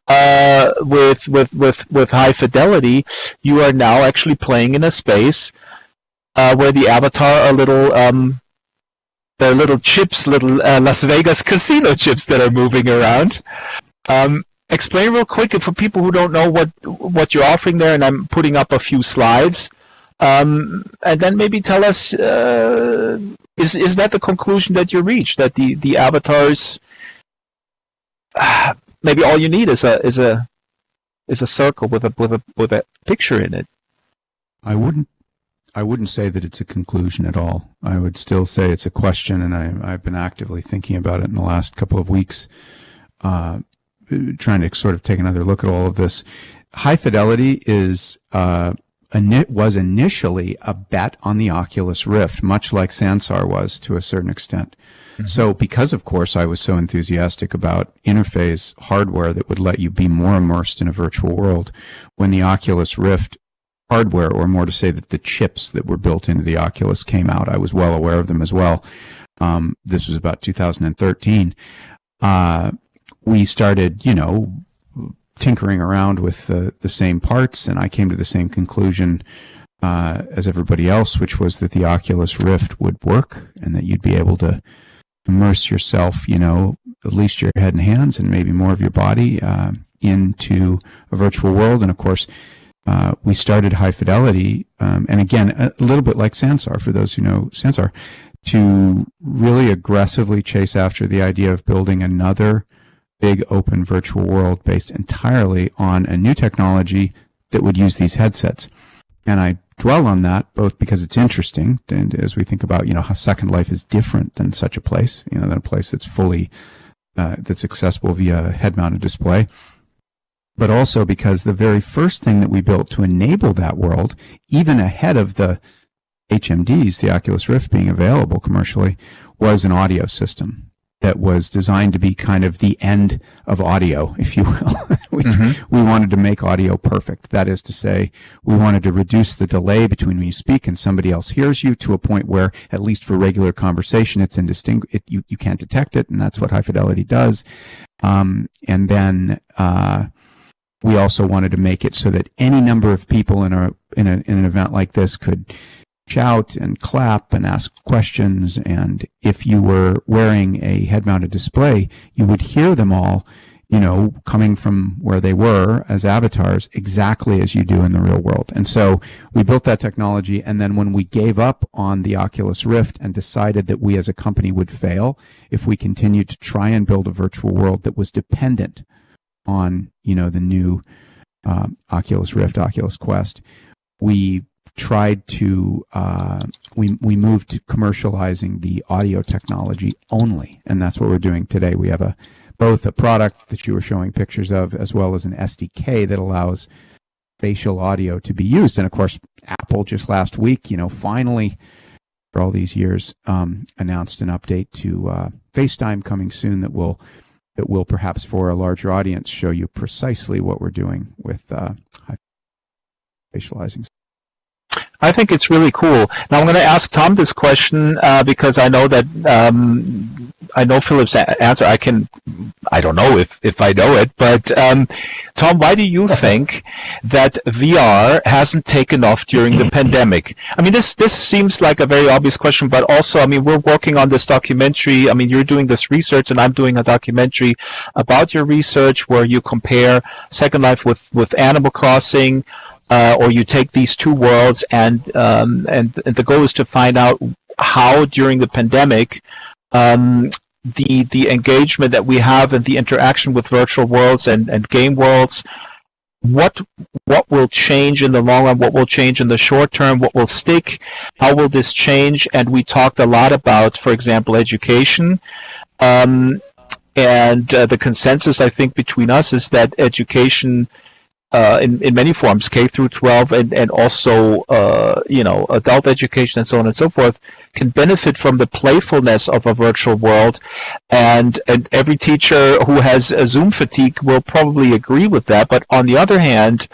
with high fidelity, you are now actually playing in a space where the avatar are they're little chips, little Las Vegas casino chips that are moving around. explain real quick for people who don't know what you're offering there, and I'm putting up a few slides. And then maybe tell us, is that the conclusion that you reached, that the avatars, maybe all you need is a circle with a picture in it? I wouldn't say that it's a conclusion at all. I would still say it's a question, and I've been actively thinking about it in the last couple of weeks, trying to sort of take another look at all of this. High fidelity was initially a bet on the Oculus Rift, much like Sansar was to a certain extent. Mm-hmm. So because, of course, I was so enthusiastic about interface hardware that would let you be more immersed in a virtual world, when the Oculus Rift hardware, or more to say that the chips that were built into the Oculus came out, I was well aware of them as well. This was about 2013. We started, tinkering around with the same parts, and I came to the same conclusion as everybody else, which was that the Oculus Rift would work and that you'd be able to immerse yourself, at least your head and hands and maybe more of your body into a virtual world. And of course, we started High Fidelity, and again, a little bit like Sansar, for those who know Sansar, to really aggressively chase after the idea of building another big open virtual world based entirely on a new technology that would use these headsets. And I dwell on that both because it's interesting, and as we think about, how Second Life is different than such a place, than a place that's fully, that's accessible via head-mounted display, but also because the very first thing that we built to enable that world, even ahead of the HMDs, the Oculus Rift being available commercially, was an audio system that was designed to be kind of the end of audio, if you will. We wanted to make audio perfect. That is to say, we wanted to reduce the delay between when you speak and somebody else hears you to a point where, at least for regular conversation, it's indistinct. You can't detect it, and that's what High Fidelity does. And then we also wanted to make it so that any number of people in an event like this could shout and clap and ask questions, and if you were wearing a head-mounted display, you would hear them all, coming from where they were as avatars, exactly as you do in the real world. And so we built that technology, and then when we gave up on the Oculus Rift and decided that we as a company would fail if we continued to try and build a virtual world that was dependent on, the new Oculus Rift, Oculus Quest, we tried to we moved to commercializing the audio technology only, and that's what we're doing today. We have both a product that you were showing pictures of, as well as an SDK that allows spatial audio to be used. And of course, Apple just last week, finally, for all these years, announced an update to FaceTime coming soon that will perhaps, for a larger audience, show you precisely what we're doing with high spatializing. I think it's really cool. Now I'm going to ask Tom this question because I know that I know Philip's answer. I don't know if I know it, but Tom, why do you think that VR hasn't taken off during the pandemic? I mean, this seems like a very obvious question, but also, I mean, we're working on this documentary. I mean, you're doing this research, and I'm doing a documentary about your research where you compare Second Life with Animal Crossing. Or you take these two worlds, and the goal is to find out how during the pandemic the engagement that we have and the interaction with virtual worlds and game worlds, what will change in the long run, what will change in the short term, what will stick, how will this change? And we talked a lot about, for example, education. And the consensus, I think, between us is that education in many forms, K through 12, and also adult education and so on and so forth, can benefit from the playfulness of a virtual world, and every teacher who has a Zoom fatigue will probably agree with that. But on the other hand,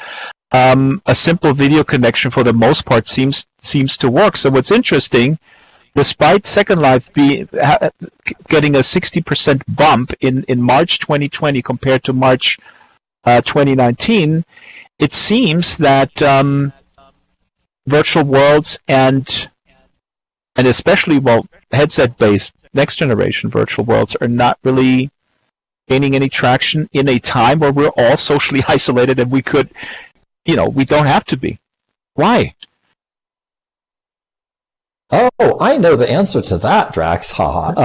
a simple video connection for the most part seems to work. So what's interesting, despite Second Life getting a 60% bump in March 2020 compared to March 2019, it seems that virtual worlds and especially headset-based next generation virtual worlds are not really gaining any traction in a time where we're all socially isolated and we could, we don't have to be. Why? Oh, I know the answer to that, Drax. Haha. All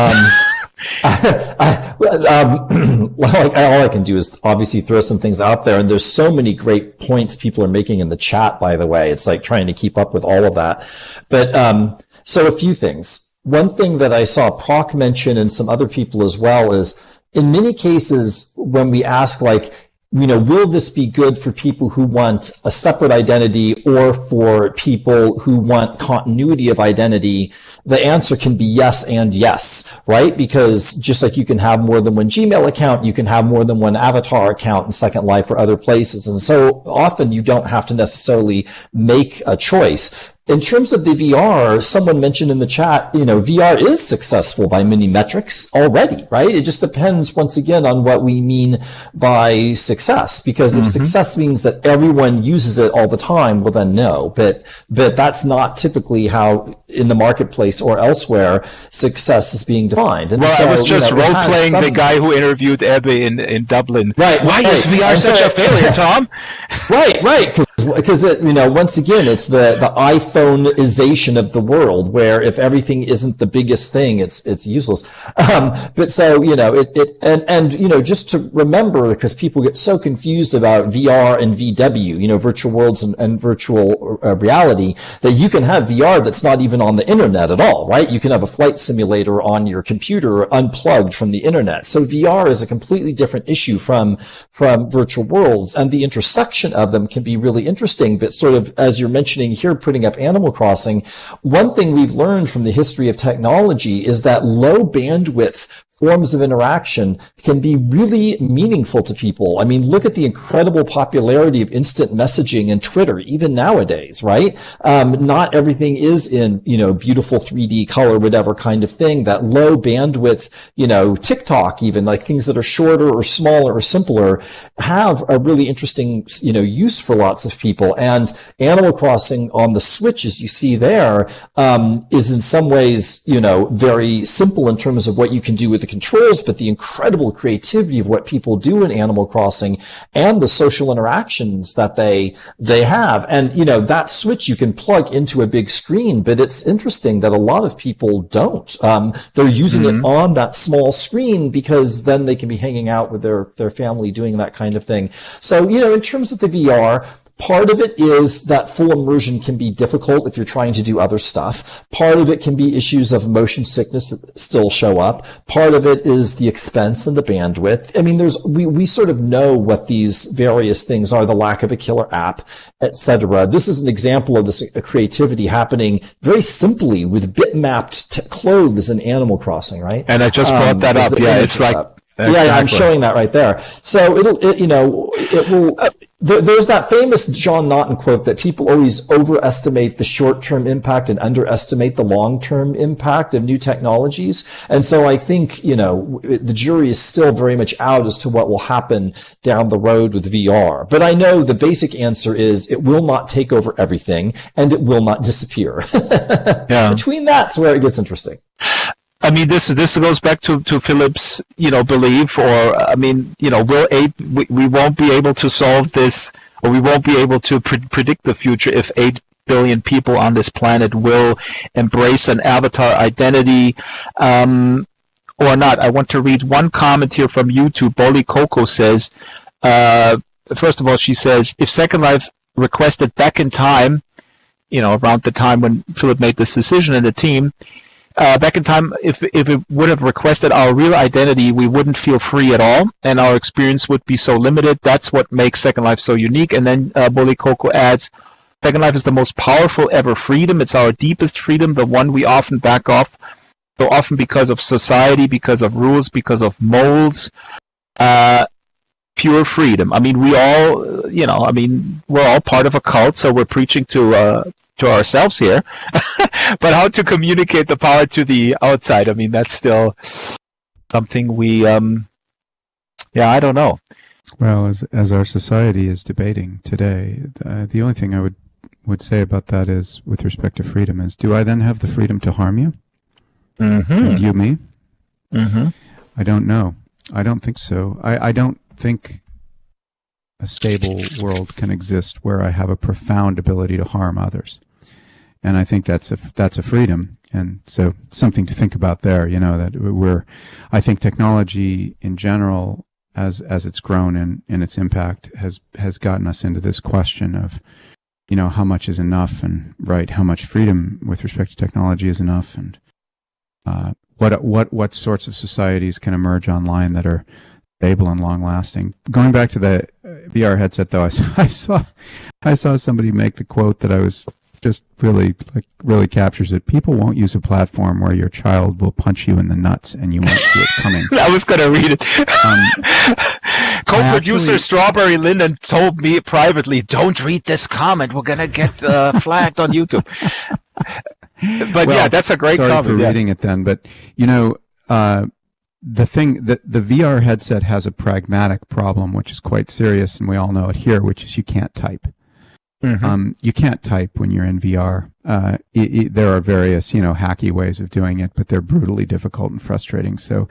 I can do is obviously throw some things out there, and there's so many great points people are making in the chat, by the way. It's like trying to keep up with all of that. But so a few things. One thing that I saw Proc mention and some other people as well is, in many cases, when we ask, like, will this be good for people who want a separate identity or for people who want continuity of identity? The answer can be yes and yes, right? Because just like you can have more than one Gmail account, you can have more than one avatar account in Second Life or other places. And so often you don't have to necessarily make a choice. In terms of the VR, someone mentioned in the chat, VR is successful by many metrics already, right? It just depends, once again, on what we mean by success. Because if success means that everyone uses it all the time, well then no. But that's not typically how, in the marketplace or elsewhere, success is being defined. And well, so, I was just role-playing the guy who interviewed Ebbe in Dublin. Right. Why is VR such a failure, Tom? Right. Because once again, it's the iPhone-ization of the world, where if everything isn't the biggest thing, it's useless. But so, just to remember, because people get so confused about VR and VW, virtual worlds and virtual reality, that you can have VR that's not even on the internet at all, right? You can have a flight simulator on your computer unplugged from the internet. So VR is a completely different issue from virtual worlds, and the intersection of them can be really interesting. But sort of, as you're mentioning here, putting up Animal Crossing, one thing we've learned from the history of technology is that low bandwidth forms of interaction can be really meaningful to people. I mean, look at the incredible popularity of instant messaging and Twitter, even nowadays, right? Not everything is in, beautiful 3D color, whatever kind of thing. That low bandwidth, TikTok, even, like things that are shorter or smaller or simpler, have a really interesting, use for lots of people. And Animal Crossing on the Switch, as you see there, is in some ways, very simple in terms of what you can do with the controls, but the incredible creativity of what people do in Animal Crossing and the social interactions that they have. And, that Switch you can plug into a big screen, but it's interesting that a lot of people don't. They're using it on that small screen because then they can be hanging out with their family doing that kind of thing. So, in terms of the VR, part of it is that full immersion can be difficult if you're trying to do other stuff. Part of it can be issues of motion sickness that still show up. Part of it is the expense and the bandwidth. I mean, we sort of know what these various things are, the lack of a killer app, etc. This is an example of this creativity happening very simply with bitmapped clothes in Animal Crossing, right? And I just brought that up. Yeah, it's like... Exactly. Yeah, I'm showing that right there. So it will. There's that famous John Naughton quote that people always overestimate the short-term impact and underestimate the long-term impact of new technologies. And so I think, the jury is still very much out as to what will happen down the road with VR. But I know the basic answer is it will not take over everything and it will not disappear. Yeah. Between that's where it gets interesting. I mean, this goes back to Philip's, belief, or, I mean, we won't be able to solve this, or we won't be able to predict the future if 8 billion people on this planet will embrace an avatar identity, or not. I want to read one comment here from YouTube. Bolly Coco says, first of all, she says, if Second Life requested back in time, around the time when Philip made this decision in the team, back in time, if it would have requested our real identity, we wouldn't feel free at all, and our experience would be so limited. That's what makes Second Life so unique. And then Bully Coco adds, Second Life is the most powerful ever freedom. It's our deepest freedom, the one we often back off, so often because of society, because of rules, because of molds. Pure freedom. I mean, we all, we're all part of a cult, so we're preaching to ourselves here. But how to communicate the power to the outside, I mean, that's still something we, I don't know. Well, as our society is debating today, the only thing I would say about that is, with respect to freedom, is, do I then have the freedom to harm you? Mm-hmm. To you, me? Mm-hmm. I don't know. I don't think so. I don't think a stable world can exist where I have a profound ability to harm others. And I think that's a freedom. And so something to think about there, that I think technology in general, as it's grown in its impact, has gotten us into this question of, how much is enough, and how much freedom with respect to technology is enough, and what sorts of societies can emerge online that are stable and long lasting. Going back to the VR headset, though, I saw somebody make the quote that I was just really captures it. People won't use a platform where your child will punch you in the nuts and you won't see it coming. I was going to read it. Co-producer Strawberry Linden told me privately, "Don't read this comment. We're going to get flagged on YouTube." But yeah, that's a great comment. Sorry for reading it then, but the thing that the VR headset has a pragmatic problem, which is quite serious, and we all know it here, which is you can't type. Mm-hmm. You can't type when you're in VR. There are various, hacky ways of doing it, but they're brutally difficult and frustrating. So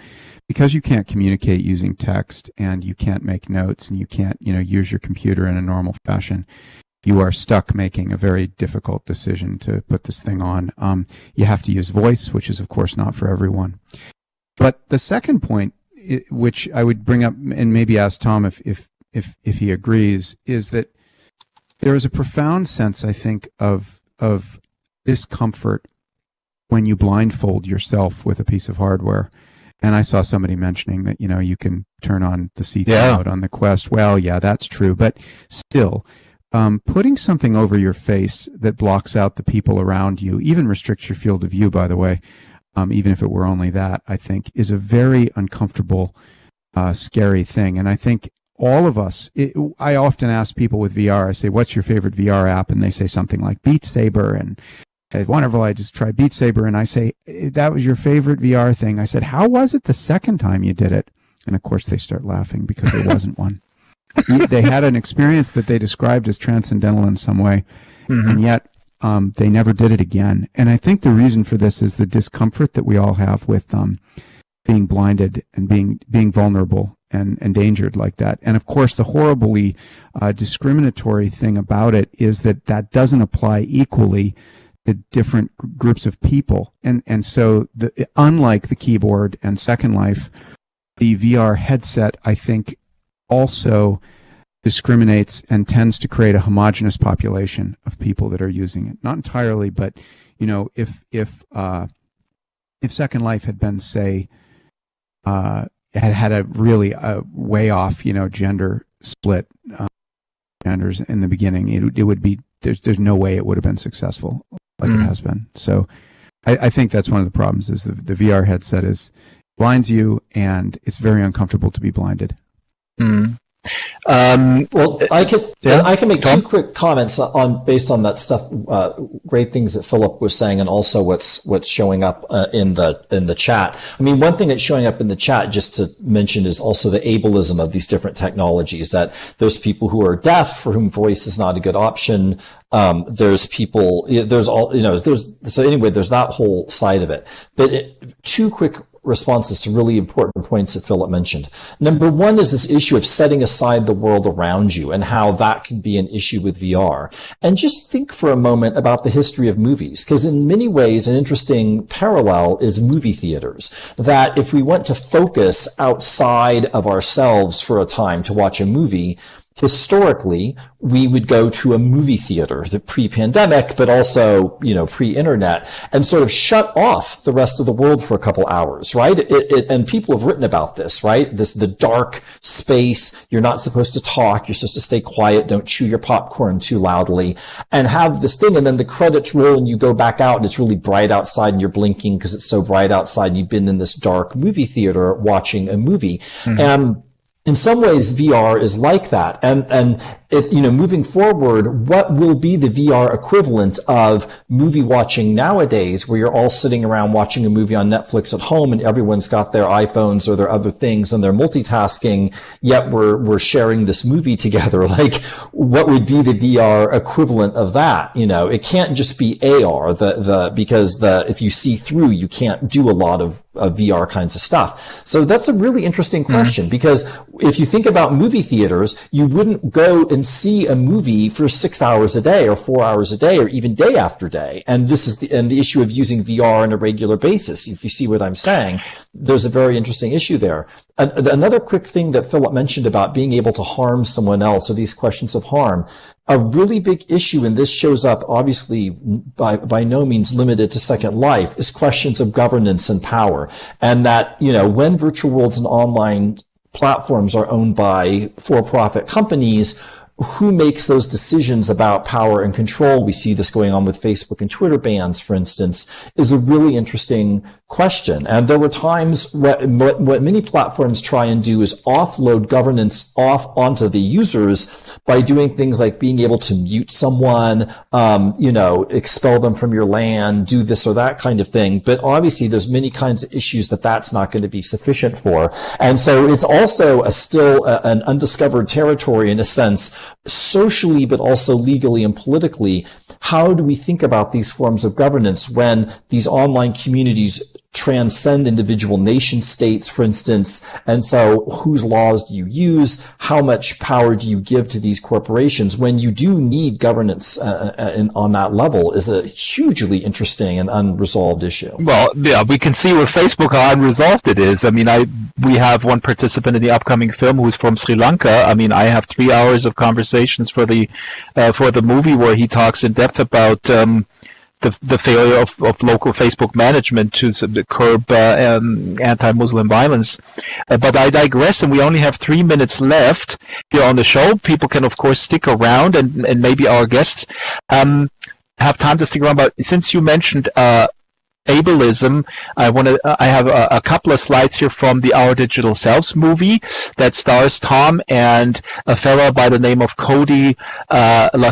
because you can't communicate using text, and you can't make notes, and you can't, use your computer in a normal fashion, you are stuck making a very difficult decision to put this thing on. You have to use voice, which is, of course, not for everyone. But the second point, which I would bring up and maybe ask Tom if he agrees, is that there is a profound sense, I think, of discomfort when you blindfold yourself with a piece of hardware. And I saw somebody mentioning that, you can turn on the see-through mode on the Quest. Well, yeah, that's true. But still, putting something over your face that blocks out the people around you, even restricts your field of view, by the way, even if it were only that, I think, is a very uncomfortable, scary thing. And I think all of us, I often ask people with VR, I say, what's your favorite VR app? And they say something like Beat Saber. And it's wonderful, I just tried Beat Saber. And I say, that was your favorite VR thing. I said, how was it the second time you did it? And of course they start laughing because there wasn't one. They had an experience that they described as transcendental in some way. Mm-hmm. And yet they never did it again. And I think the reason for this is the discomfort that we all have with being blinded and being vulnerable and endangered like that. And of course, the horribly discriminatory thing about it is that doesn't apply equally to different groups of people. And so unlike the keyboard and Second Life, the VR headset, I think, also discriminates and tends to create a homogeneous population of people that are using it. Not entirely, but if Second Life had been, say, had a really way off, gender split genders in the beginning, it would be there's no way it would have been successful like it has been. So I think that's one of the problems is the VR headset blinds you, and it's very uncomfortable to be blinded. Mm. Well, I can make two quick comments based on that stuff. Great things that Philip was saying, and also what's showing up in the chat. I mean, one thing that's showing up in the chat, just to mention, is also the ableism of these different technologies. That there's people who are deaf for whom voice is not a good option. There's people. There's all. So anyway, there's that whole side of it. But two quick responses to really important points that Philip mentioned. Number one is this issue of setting aside the world around you and how that can be an issue with VR. And just think for a moment about the history of movies, because in many ways, an interesting parallel is movie theaters. That if we want to focus outside of ourselves for a time to watch a movie, historically, we would go to a movie theater, the pre-pandemic, but also, pre-internet, and sort of shut off the rest of the world for a couple hours, right? And people have written about this, right? The dark space. You're not supposed to talk. You're supposed to stay quiet. Don't chew your popcorn too loudly, and have this thing. And then the credits roll and you go back out and it's really bright outside and you're blinking because it's so bright outside and you've been in this dark movie theater watching a movie. Mm-hmm. And in some ways, VR is like that. And if, moving forward, what will be the VR equivalent of movie watching nowadays, where you're all sitting around watching a movie on Netflix at home and everyone's got their iPhones or their other things and they're multitasking, yet we're sharing this movie together. Like, what would be the VR equivalent of that? It can't just be AR, because if you see through, you can't do a lot of VR kinds of stuff. So that's a really interesting question, because if you think about movie theaters, you wouldn't go and see a movie for 6 hours a day or 4 hours a day or even day after day. And this is the issue of using VR on a regular basis. If you see what I'm saying, there's a very interesting issue there. Another quick thing that Philip mentioned about being able to harm someone else, or these questions of harm, a really big issue, and this shows up obviously by no means limited to Second Life, is questions of governance and power. And that, when virtual worlds and online platforms are owned by for-profit companies, who makes those decisions about power and control? We see this going on with Facebook and Twitter bans, for instance, is a really interesting question. And there were times what many platforms try and do is offload governance off onto the users by doing things like being able to mute someone, expel them from your LAN, do this or that kind of thing. But obviously there's many kinds of issues that's not going to be sufficient for. And so it's also still an undiscovered territory in a sense, socially, but also legally and politically. How do we think about these forms of governance when these online communities transcend individual nation states, for instance? And so whose laws do you use? How much power do you give to these corporations when you do need governance on that level is a hugely interesting and unresolved issue. Well, yeah, we can see with Facebook how unresolved it is. I mean, we have one participant in the upcoming film who's from Sri Lanka. I mean, I have 3 hours of conversations for the movie where he talks in depth about the failure of local Facebook management to curb anti-Muslim violence. But I digress, and we only have 3 minutes left here on the show. People can, of course, stick around, and maybe our guests have time to stick around. But since you mentioned ableism, I have a couple of slides here from the Our Digital Selves movie that stars Tom and a fellow by the name of Cody de la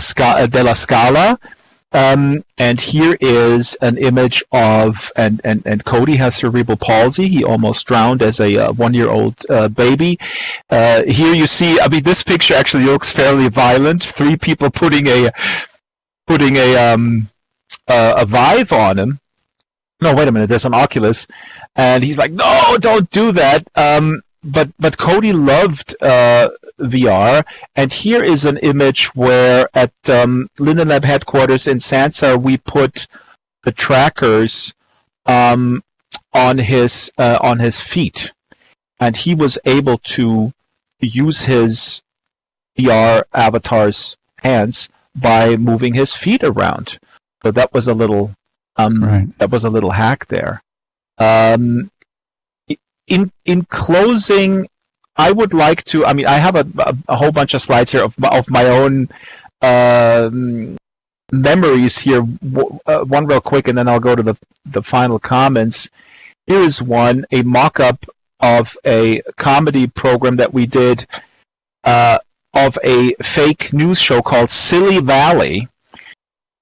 Scala. And here is an image of, and Cody has cerebral palsy. He almost drowned as a 1-year-old baby. Here you see, I mean, this picture actually looks fairly violent. 3 people putting a Vive on him. No, wait a minute, there's an Oculus. And he's like, no, don't do that. But Cody loved VR, and here is an image where at Linden Lab headquarters in Sansa we put the trackers on his feet, and he was able to use his VR avatar's hands by moving his feet around. So that was a little that was a little hack there. In closing, I would like to. I mean, I have a whole bunch of slides here of my own memories here. One real quick, and then I'll go to the final comments. Here is one, a mock-up of a comedy program that we did of a fake news show called Silly Valley.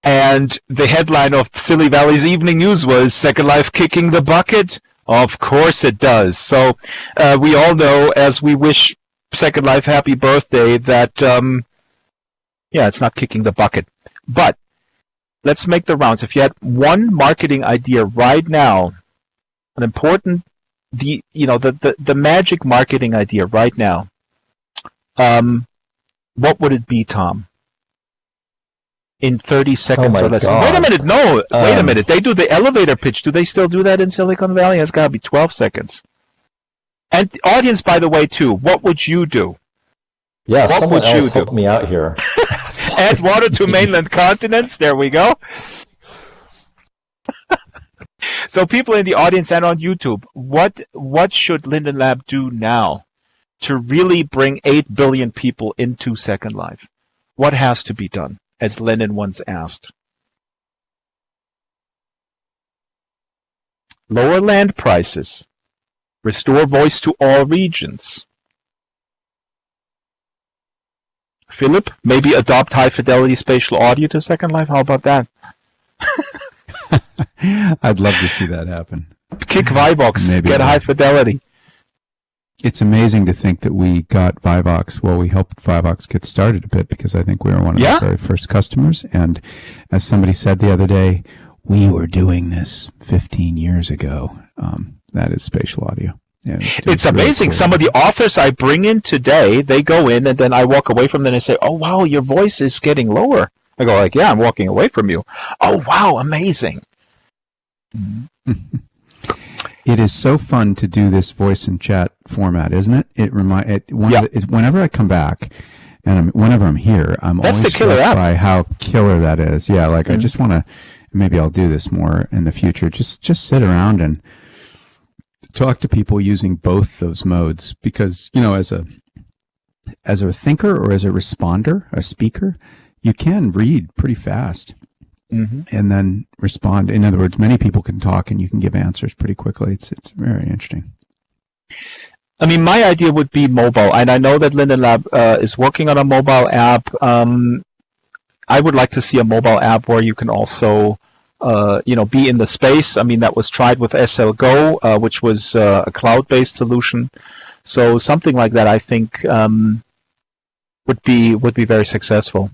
And the headline of Silly Valley's evening news was "Second Life kicking the bucket." Of course it does. So we all know, as we wish Second Life happy birthday, that it's not kicking the bucket. But let's make the rounds. If you had one marketing idea right now, an important, the magic marketing idea right now, what would it be, Tom? In 30 seconds or less. God. Wait a minute, no. Wait a minute. They do the elevator pitch. Do they still do that in Silicon Valley? It's got to be 12 seconds. And the audience, by the way, too, what would you do? Yeah, someone else help me out here. Add water to mainland continents. There we go. So people in the audience and on YouTube, what should Linden Lab do now to really bring 8 billion people into Second Life? What has to be done? As Lenin once asked. Lower land prices. Restore voice to all regions. Philip, maybe adopt high-fidelity spatial audio to Second Life? How about that? I'd love to see that happen. Kick Vivox. Get high fidelity. It's amazing to think that we got Vivox. Well, we helped Vivox get started a bit because I think we were one of the very first customers. And as somebody said the other day, we were doing this 15 years ago. That is spatial audio. Yeah, it's really amazing. cool. Some of the authors I bring in today, they go in and then I walk away from them and say, "Oh wow, your voice is getting lower." I go like, "Yeah, I'm walking away from you." "Oh wow, amazing." It is so fun to do this voice and chat format, isn't it? Whenever I come back and whenever I'm here, I'm That's always the killer struck app. by how killer that is. Yeah, like I just want to. Maybe I'll do this more in the future. Just sit around and talk to people using both those modes, because as a thinker or as a responder, a speaker, you can read pretty fast and then respond. In other words, many people can talk and you can give answers pretty quickly. It's very interesting. I mean, my idea would be mobile, and I know that Linden Lab is working on a mobile app. I would like to see a mobile app where you can also be in the space. I mean, that was tried with SL Go, which was a cloud-based solution. So something like that, I think, would be very successful.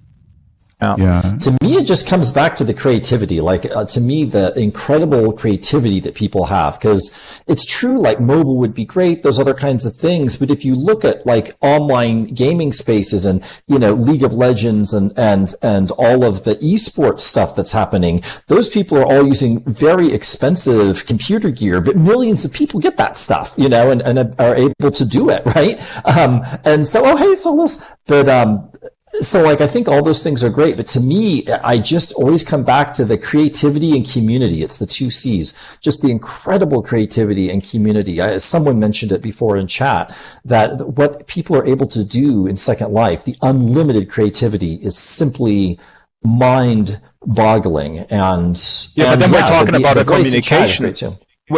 Yeah. To me, it just comes back to the creativity. Like, to me, the incredible creativity that people have, because it's true, like mobile would be great, those other kinds of things. But if you look at like online gaming spaces and, League of Legends and all of the esports stuff that's happening, those people are all using very expensive computer gear, but millions of people get that stuff, and are able to do it. Right. And so, So, I think all those things are great, but to me, I just always come back to the creativity and community. It's the 2 C's, just the incredible creativity and community. Someone mentioned it before in chat, that what people are able to do in Second Life, the unlimited creativity, is simply mind-boggling. But then we're talking about a communication.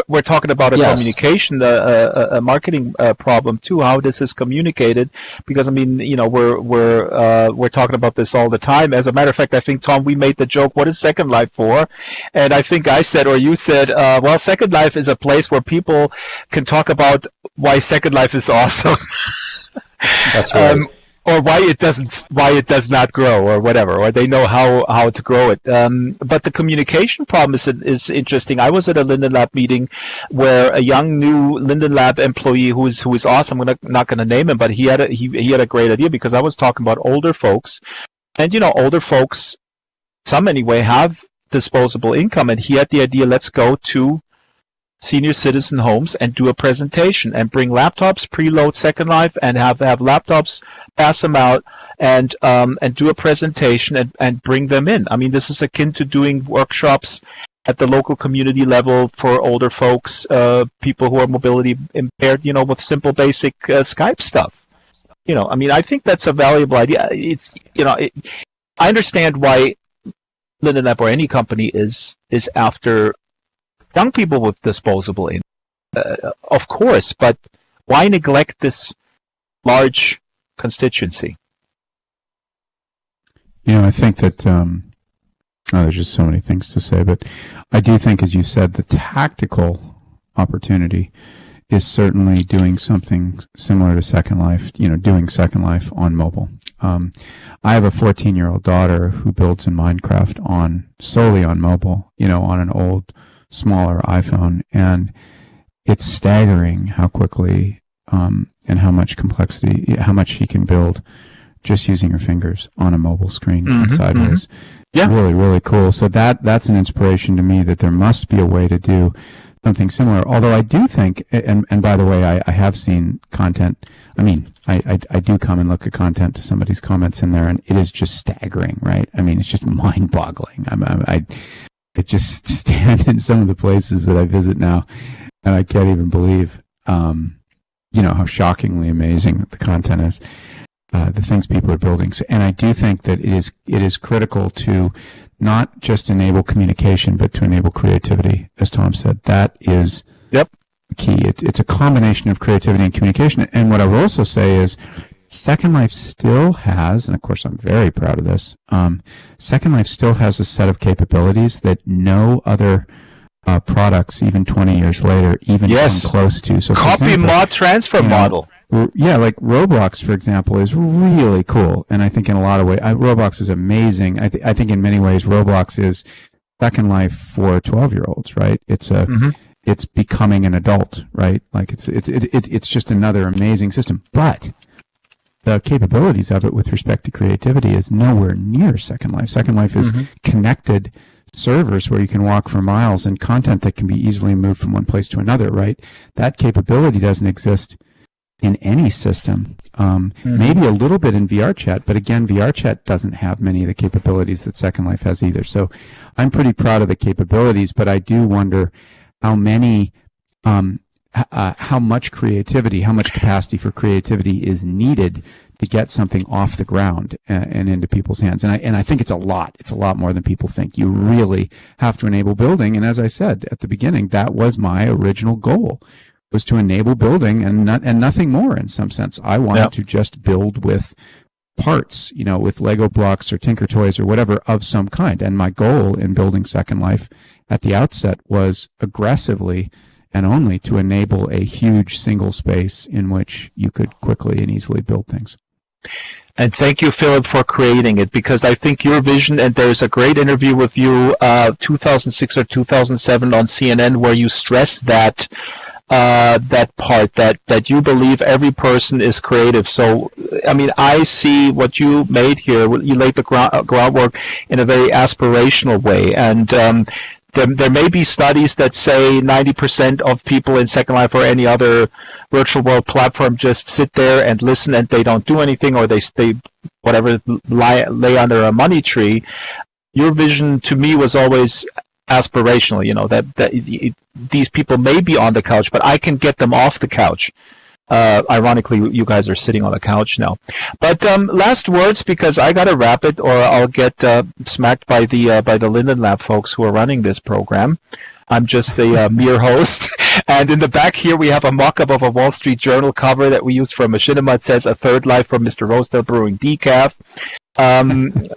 We're talking about a communication, a marketing problem too. How this is communicated, because I mean, we're talking about this all the time. As a matter of fact, I think, Tom, we made the joke, "What is Second Life for?" And I think I said, or you said, well, Second Life is a place where people can talk about why Second Life is awesome. That's right. Or why it does not grow, or whatever, or they know how to grow it. But the communication problem is interesting. I was at a Linden Lab meeting where a young new Linden Lab employee who is awesome. I'm not going to name him, but he had a great idea, because I was talking about older folks, and older folks, some anyway, have disposable income, and he had the idea, let's go to senior citizen homes and do a presentation and bring laptops, preload Second Life, and have laptops, pass them out, and do a presentation and bring them in. I mean, this is akin to doing workshops at the local community level for older folks, people who are mobility impaired, with simple basic Skype stuff. I mean, I think that's a valuable idea. It's, I understand why Linden Lab or any company is after young people with disposable income, of course, but why neglect this large constituency? I think that there's just so many things to say, but I do think, as you said, the tactical opportunity is certainly doing something similar to Second Life, doing Second Life on mobile. I have a 14-year-old daughter who builds in Minecraft solely on mobile, on an old, smaller iPhone, and it's staggering how quickly and how much complexity, how much she can build just using her fingers on a mobile screen sideways. Yeah, really, really cool. So that's an inspiration to me, that there must be a way to do something similar. Although I do think, and by the way, I have seen content. I mean, I do come and look at content to somebody's comments in there, and it is just staggering, right? I mean, it's just mind-boggling. I just stand in some of the places that I visit now, and I can't even believe, how shockingly amazing the content is, the things people are building. So, and I do think that it is critical to not just enable communication, but to enable creativity, as Tom said. That is key. It's a combination of creativity and communication. And what I will also say is, Second Life still has, and of course I'm very proud of this, Second Life still has a set of capabilities that no other products, even 20 years later, even come close to. So, copy mod transfer model. Yeah, like Roblox, for example, is really cool. And I think in a lot of ways, Roblox is amazing. I think in many ways, Roblox is Second Life for 12-year-olds, right? It's it's becoming an adult, right? Like it's just another amazing system. But the capabilities of it with respect to creativity is nowhere near Second Life. Second Life is connected servers where you can walk for miles and content that can be easily moved from one place to another, right? That capability doesn't exist in any system. Maybe a little bit in VRChat, but again, VRChat doesn't have many of the capabilities that Second Life has either. So I'm pretty proud of the capabilities, but I do wonder how many, how much creativity, how much capacity for creativity is needed to get something off the ground and into people's hands. And I think it's a lot. It's a lot more than people think. You really have to enable building. And as I said at the beginning, that was my original goal, was to enable building and nothing more in some sense. I wanted to just build with parts, with Lego blocks or Tinker Toys or whatever of some kind. And my goal in building Second Life at the outset was aggressively and only to enable a huge single space in which you could quickly and easily build things. And thank you, Philip, for creating it, because I think your vision, and there's a great interview with you, 2006 or 2007 on CNN, where you stress that part that you believe every person is creative. So, I mean, I see what you made here. You laid the groundwork in a very aspirational way, and there may be studies that say 90% of people in Second Life or any other virtual world platform just sit there and listen, and they don't do anything, or they whatever lay under a money tree. Your vision to me was always aspirational, that these people may be on the couch, but I can get them off the couch. Ironically, you guys are sitting on the couch now. But last words, because I gotta wrap it, or I'll get smacked by the Linden Lab folks who are running this program. I'm just a mere host. And in the back here, we have a mock-up of a Wall Street Journal cover that we used for Machinima. It says "A Third Life from Mr. Rosedale Brewing Decaf."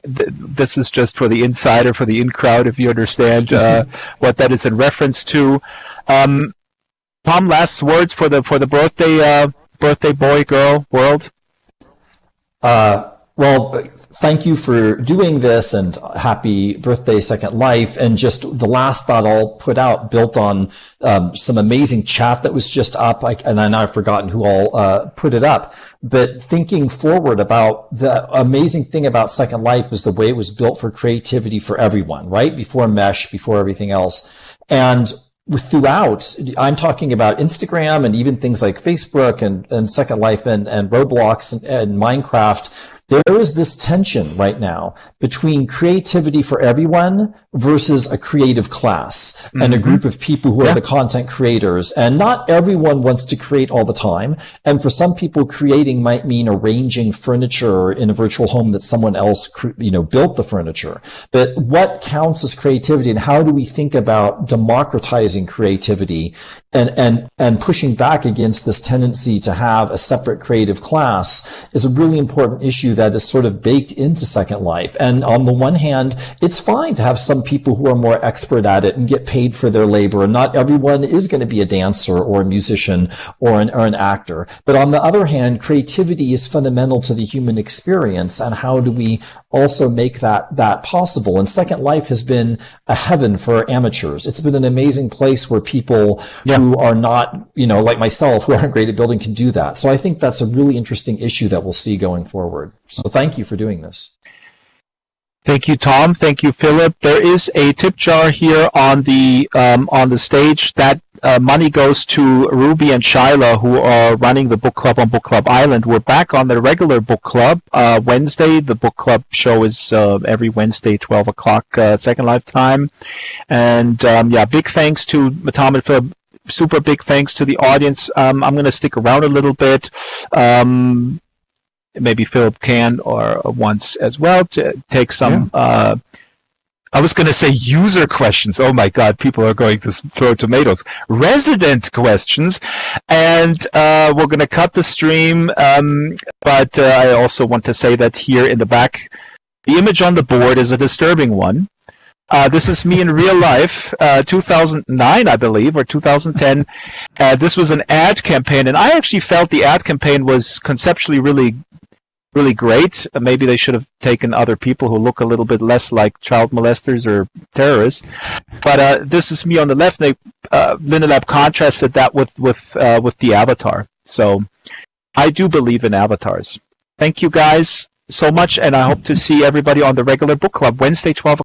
This is just for the insider, for the in-crowd, if you understand what that is in reference to. Tom, last words for the birthday boy, girl world? Well, thank you for doing this, and happy birthday, Second Life. And just the last thought I'll put out, built on some amazing chat that was just up, and I know I've forgotten who all put it up, but thinking forward about the amazing thing about Second Life is the way it was built for creativity for everyone, right? Before Mesh, before everything else. And throughout, I'm talking about Instagram and even things like Facebook and Second Life and Roblox and Minecraft. There is this tension right now between creativity for everyone versus a creative class and a group of people who are the content creators. And not everyone wants to create all the time. And for some people, creating might mean arranging furniture in a virtual home that someone else, built the furniture. But what counts as creativity, and how do we think about democratizing creativity and pushing back against this tendency to have a separate creative class is a really important issue that is sort of baked into Second Life. And on the one hand, it's fine to have some people who are more expert at it and get paid for their labor. And not everyone is going to be a dancer or a musician or an actor. But on the other hand, creativity is fundamental to the human experience. And how do we also make that possible? And Second Life has been a heaven for amateurs. It's been an amazing place where people who are not, like myself, who aren't great at building, can do that. So I think that's a really interesting issue that we'll see going forward. So thank you for doing this. Thank you, Tom. Thank you, Philip. There is a tip jar here on the stage. That money goes to Ruby and Shyla, who are running the book club on Book Club Island. We're back on the regular book club Wednesday. The book club show is every Wednesday, 12 o'clock Second Life time. And big thanks to Tom and Philip. Super big thanks to the audience. I'm going to stick around a little bit. Maybe Philip can or wants as well to take some. I was going to say user questions. Oh my God, people are going to throw tomatoes. Resident questions, and we're going to cut the stream. But I also want to say that here in the back, the image on the board is a disturbing one. This is me in real life, 2009, I believe, or 2010. This was an ad campaign, and I actually felt the ad campaign was conceptually really really great. Maybe they should have taken other people who look a little bit less like child molesters or terrorists. But this is me on the left. They Linelab contrasted that with the avatar. So I do believe in avatars. Thank you guys so much, and I hope to see everybody on the regular book club Wednesday, 12